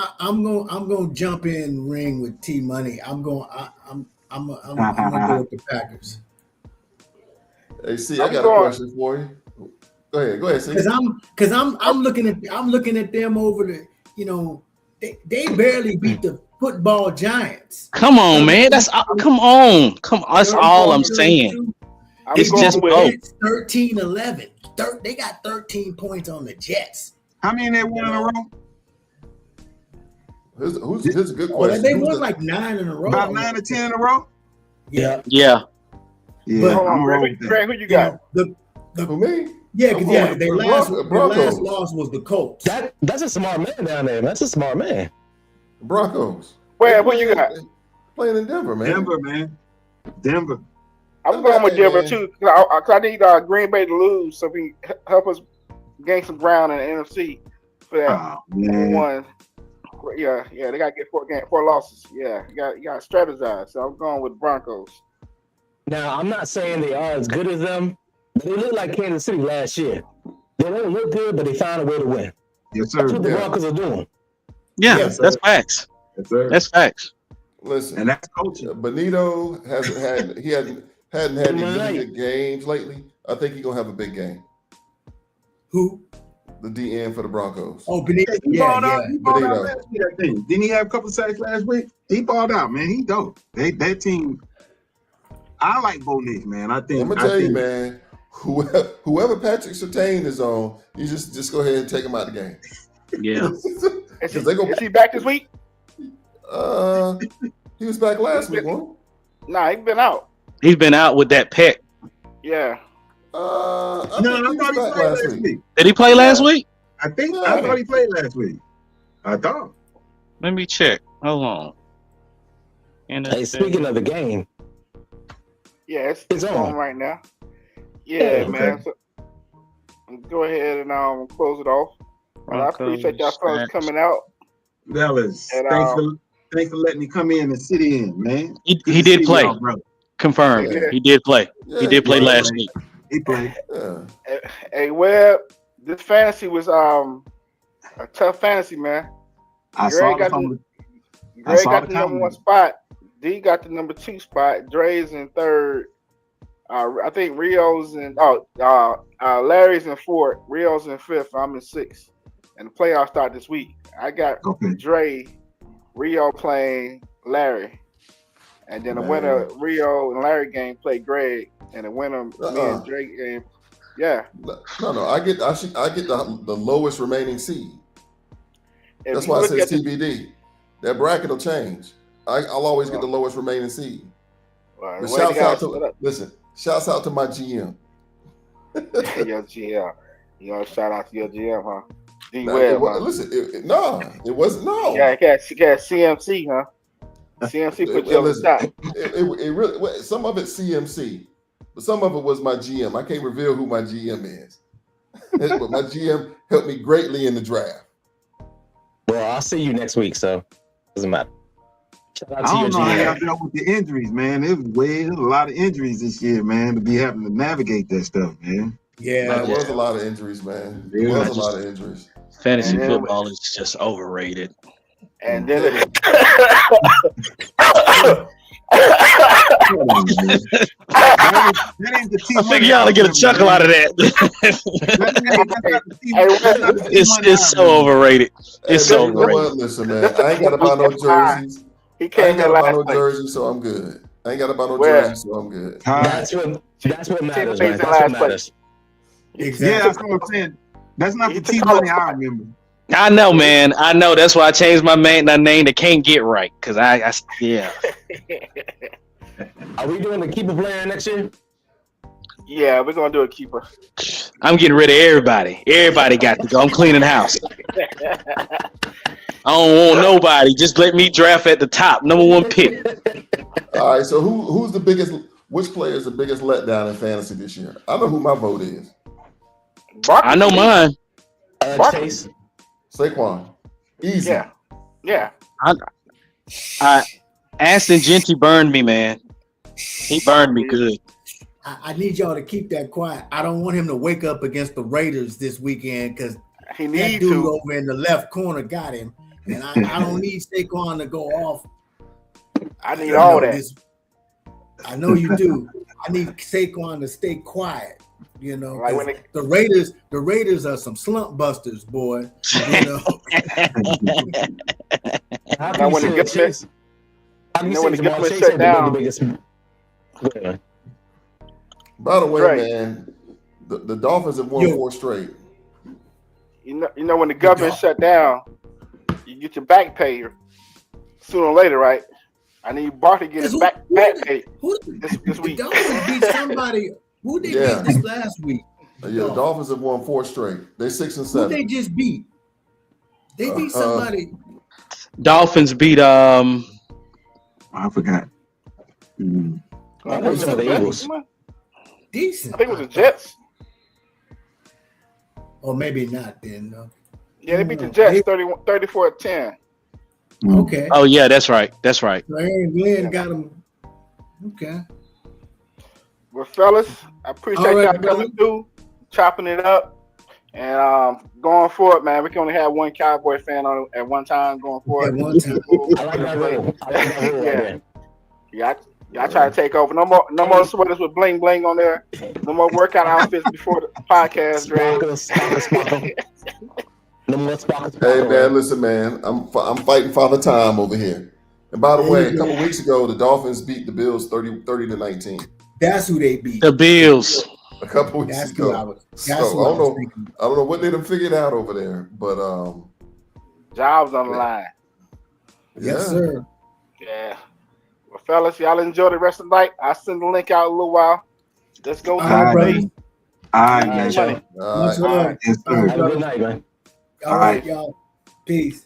Speaker 5: gonna jump in ring with T Money. I'm gonna go with the Packers.
Speaker 2: Hey, see, I got a question for you. Go ahead, see.
Speaker 5: Because I'm looking at them over the, they barely beat the football giants.
Speaker 3: Come on, man. That's all I'm saying.
Speaker 1: I'm
Speaker 3: It's
Speaker 1: going
Speaker 3: just
Speaker 1: with
Speaker 3: both.
Speaker 5: Jets 13-11. They got 13 points on the Jets.
Speaker 6: How many they won in a row?
Speaker 2: Here's a good
Speaker 5: Oh,
Speaker 2: question.
Speaker 5: they
Speaker 2: Who's
Speaker 5: won
Speaker 2: the-
Speaker 5: like 9 in a row.
Speaker 6: About 9 or 10 in a row?
Speaker 5: Yeah.
Speaker 3: Yeah.
Speaker 6: Yeah,
Speaker 5: But-
Speaker 1: hold
Speaker 6: I'm
Speaker 1: on,
Speaker 6: rolling with
Speaker 1: Greg,
Speaker 6: that.
Speaker 1: who you got?
Speaker 2: Who, me?
Speaker 5: Yeah,
Speaker 2: I'm
Speaker 5: because
Speaker 2: going with
Speaker 5: their
Speaker 2: the
Speaker 5: last
Speaker 2: Broncos.
Speaker 5: loss was the Colts.
Speaker 4: That's a smart man down there. That's a smart man.
Speaker 2: Broncos.
Speaker 1: Where,
Speaker 2: They
Speaker 1: who you got?
Speaker 2: Playing in Denver, man.
Speaker 6: Denver, man. Denver.
Speaker 1: I'm going with
Speaker 2: Hey,
Speaker 1: Denver
Speaker 2: man.
Speaker 1: too, because I need Green Bay to lose so we help us gain some ground in the NFC for that
Speaker 6: Oh, man.
Speaker 1: one. Yeah, they got to get 4 losses. Yeah, you got to strategize. So I'm going with Broncos.
Speaker 4: Now, I'm not saying they are as good as them, but they look like Kansas City last year. They don't look good, but they found a way to win.
Speaker 6: Yes,
Speaker 4: That's
Speaker 6: sir.
Speaker 4: what the
Speaker 2: Yeah.
Speaker 4: Broncos are doing.
Speaker 3: Yeah,
Speaker 6: Yes,
Speaker 3: that's
Speaker 6: sir.
Speaker 3: facts.
Speaker 6: Yes, sir.
Speaker 3: That's facts.
Speaker 2: Listen,
Speaker 6: And that's coaching.
Speaker 2: Benito hadn't had any really
Speaker 4: Tonight.
Speaker 2: good games lately. I think he's gonna have a big game.
Speaker 5: Who?
Speaker 2: The DN for the Broncos.
Speaker 5: Oh, Benito.
Speaker 6: He
Speaker 5: Yeah,
Speaker 6: balled out.
Speaker 5: yeah.
Speaker 6: He balled out
Speaker 2: Benito.
Speaker 6: last week, I think. Didn't he have a couple sacks last week? He balled out, man. He dope. That team. I like Bo Nix, man. I think.
Speaker 2: I'm gonna tell you, man. Whoever Patrick Surtain is on, you just go ahead and take him out of the game.
Speaker 3: Yeah.
Speaker 1: Is
Speaker 2: They go-
Speaker 1: he back this week?
Speaker 2: He was back last week, wasn't
Speaker 1: Nah, he's been out.
Speaker 3: He's been out with that pec.
Speaker 1: Yeah.
Speaker 2: he? I
Speaker 6: No,
Speaker 2: think
Speaker 6: I
Speaker 2: he was
Speaker 6: thought he
Speaker 2: back
Speaker 6: played last week.
Speaker 3: Did he play last week?
Speaker 6: I think.
Speaker 2: Yeah.
Speaker 6: I thought he played last week. I thought.
Speaker 3: Let me check. Hold on.
Speaker 4: Hey, speaking of the game,
Speaker 1: Yeah,
Speaker 4: It's
Speaker 1: it's on
Speaker 4: on.
Speaker 1: right now. Yeah,
Speaker 6: Yeah,
Speaker 1: man.
Speaker 6: okay.
Speaker 1: So, go ahead and close it off. Well, I appreciate y'all fellas coming out.
Speaker 6: Fellas,
Speaker 1: And,
Speaker 6: thanks for letting me come in and sit in, man.
Speaker 3: He
Speaker 6: Good to
Speaker 3: did
Speaker 6: see
Speaker 3: play.
Speaker 6: y'all, brother.
Speaker 3: Confirmed.
Speaker 1: Yeah.
Speaker 3: He did play.
Speaker 2: Yeah,
Speaker 3: He did play
Speaker 6: played.
Speaker 3: last week.
Speaker 6: He played.
Speaker 2: Yeah.
Speaker 1: Hey, Webb, this fantasy was a tough fantasy, man.
Speaker 6: I
Speaker 1: Greg
Speaker 6: saw
Speaker 1: got
Speaker 6: the
Speaker 1: Greg
Speaker 6: saw
Speaker 1: got
Speaker 6: the
Speaker 1: the number 1
Speaker 6: comment.
Speaker 1: spot. D got the number 2 spot. Dre's in 3rd. I think Rio's in Larry's in 4th. Rio's in 5th. I'm in 6th. And the playoffs start this week. I got
Speaker 6: Okay.
Speaker 1: Dre, Rio playing Larry. And then the
Speaker 2: Man.
Speaker 1: winner Rio and Larry game play Greg. And the winner me
Speaker 2: Uh-uh.
Speaker 1: and Dre game. Yeah.
Speaker 2: No. I get the lowest remaining seed.
Speaker 1: If
Speaker 2: That's
Speaker 1: you
Speaker 2: why it
Speaker 1: look
Speaker 2: says
Speaker 1: at the-
Speaker 2: TBD. That bracket will change. I'll always get the lowest remaining seed.
Speaker 1: Well,
Speaker 2: But
Speaker 1: the way they got
Speaker 2: shouts out to my GM.
Speaker 1: your GM. Shout out to your GM, huh? D
Speaker 2: Nah,
Speaker 1: Webb, huh?
Speaker 2: listen, it wasn't. No,
Speaker 1: Yeah, he got CMC, huh? CMC put you on the
Speaker 2: listen,
Speaker 1: top.
Speaker 2: it really. Some of it's CMC, but some of it was my GM. I can't reveal who my GM is, but my GM helped me greatly in the draft.
Speaker 4: well, I'll see you next week, so doesn't matter. Shout out
Speaker 6: I
Speaker 4: to your
Speaker 6: don't know how y'all
Speaker 4: GM.
Speaker 6: dealt with the injuries, man. There's a lot of injuries this year, man, to be having to navigate that stuff, man.
Speaker 5: Yeah.
Speaker 2: There was a lot of injuries, man. There
Speaker 6: Yeah.
Speaker 2: was a lot of injuries.
Speaker 3: Fantasy
Speaker 1: And then-
Speaker 3: football is just overrated.
Speaker 1: And then
Speaker 6: Come on, man. That ain't the
Speaker 3: I think y'all to get a chuckle out of that. It's so overrated. It's
Speaker 2: Hey,
Speaker 3: so
Speaker 2: man, you know what?
Speaker 3: overrated.
Speaker 2: Listen, man, I ain't got to buy no jerseys.
Speaker 1: he
Speaker 2: I
Speaker 1: came
Speaker 2: ain't got
Speaker 1: in
Speaker 2: to buy
Speaker 1: last
Speaker 2: no
Speaker 1: place.
Speaker 2: jerseys, so I'm good. I ain't got to buy no
Speaker 1: Where?
Speaker 2: jerseys, so I'm good.
Speaker 4: That's what matters, man.
Speaker 1: in
Speaker 4: That's
Speaker 1: last
Speaker 4: what matters.
Speaker 5: Exactly.
Speaker 6: Yeah, that's what I'm saying. That's not
Speaker 1: He
Speaker 6: the
Speaker 1: took
Speaker 6: T
Speaker 1: all
Speaker 6: money
Speaker 1: the
Speaker 6: I
Speaker 1: spot.
Speaker 6: remember.
Speaker 3: I know, man. I know. That's why I changed my name to Can't Get Right. Because yeah.
Speaker 4: Are we doing the keeper player next year?
Speaker 1: Yeah, we're gonna do a keeper.
Speaker 3: I'm getting rid of everybody. Everybody got to go. I'm cleaning house. I don't want nobody. Just let me draft at the top. Number 1 pick.
Speaker 2: All right, so who's the biggest? Which player is the biggest letdown in fantasy this year? I know who my vote is.
Speaker 3: I know mine.
Speaker 1: Barkley.
Speaker 4: Chase.
Speaker 2: Saquon. Easy.
Speaker 1: Yeah.
Speaker 3: Aston Genty burned me, man. He burned me good.
Speaker 5: I need y'all to keep that quiet. I don't want him to wake up against the Raiders this weekend because
Speaker 1: He
Speaker 5: that
Speaker 1: needs
Speaker 5: dude
Speaker 1: to.
Speaker 5: over in the left corner got him. And I don't need Saquon to go off.
Speaker 1: I need all that.
Speaker 5: I know you do. I need Saquon to stay quiet. You know,
Speaker 1: Like
Speaker 5: 'cause
Speaker 1: when it-
Speaker 5: the Raiders are some slump busters, boy. You know,
Speaker 4: How
Speaker 1: Now,
Speaker 4: can
Speaker 1: when
Speaker 4: you
Speaker 1: it
Speaker 4: say
Speaker 1: gets
Speaker 4: Chase? How can
Speaker 1: you
Speaker 4: you
Speaker 1: know,
Speaker 4: say
Speaker 1: when the
Speaker 4: Jamar
Speaker 1: government
Speaker 4: Chase
Speaker 1: shut
Speaker 4: ain't been the
Speaker 1: down-
Speaker 4: biggest? Go ahead.
Speaker 2: By the way,
Speaker 1: Right.
Speaker 2: man, the Dolphins have won
Speaker 5: Yo.
Speaker 2: 4 straight.
Speaker 1: You know when the government shut down, you get your back pay sooner or later, right? I need Bart to get his back pay this week.
Speaker 5: The Dolphins beat somebody. Who they
Speaker 2: Yeah.
Speaker 5: beat this last week?
Speaker 2: Yeah, the Dolphins have won 4 straight. They're 6 and
Speaker 5: Who
Speaker 2: 7.
Speaker 5: they just beat? They beat somebody.
Speaker 3: Dolphins beat
Speaker 6: I forgot. Mm.
Speaker 4: I know some of the Eagles.
Speaker 5: Decent.
Speaker 1: I think it was the Jets.
Speaker 5: Or maybe not then. No.
Speaker 1: Yeah, they beat the Jets 34-10.
Speaker 5: Okay.
Speaker 3: Oh yeah, that's right. That's right.
Speaker 5: So Aaron Glenn got him. Okay.
Speaker 1: Well, fellas, I appreciate
Speaker 5: All right,
Speaker 1: y'all coming through, chopping it up, and going forward, man. We can only have one Cowboy fan on at one time going forward.
Speaker 5: At one time.
Speaker 4: I like that rule. I like that rule right there.
Speaker 1: Y'all try to take over. No more sweaters with bling bling on there. No more workout outfits before the podcast, Dre.
Speaker 4: Sparkle. No more sparkle.
Speaker 2: Hey man, listen, man. I'm fighting Father Time over here. And by the way, a couple weeks ago, the Dolphins beat the Bills 30-19.
Speaker 5: That's who they beat.
Speaker 3: The Bills.
Speaker 2: A couple weeks
Speaker 5: That's
Speaker 2: ago.
Speaker 5: who I was.
Speaker 2: So
Speaker 5: That's who I was thinking.
Speaker 2: I don't know what they done figured out over there, but
Speaker 1: Jobs on the line.
Speaker 5: Yes, sir.
Speaker 1: Yeah. Well, fellas, y'all enjoy the rest of the night. I'll send the link out in a little while. Let's go.
Speaker 5: All right, brother.
Speaker 6: All right,
Speaker 1: Money.
Speaker 6: man.
Speaker 2: all
Speaker 5: Much
Speaker 2: right.
Speaker 5: love.
Speaker 6: Yes,
Speaker 5: All
Speaker 6: sir.
Speaker 5: right,
Speaker 4: Have a good
Speaker 5: brother.
Speaker 4: night, man.
Speaker 5: All right, y'all. Peace.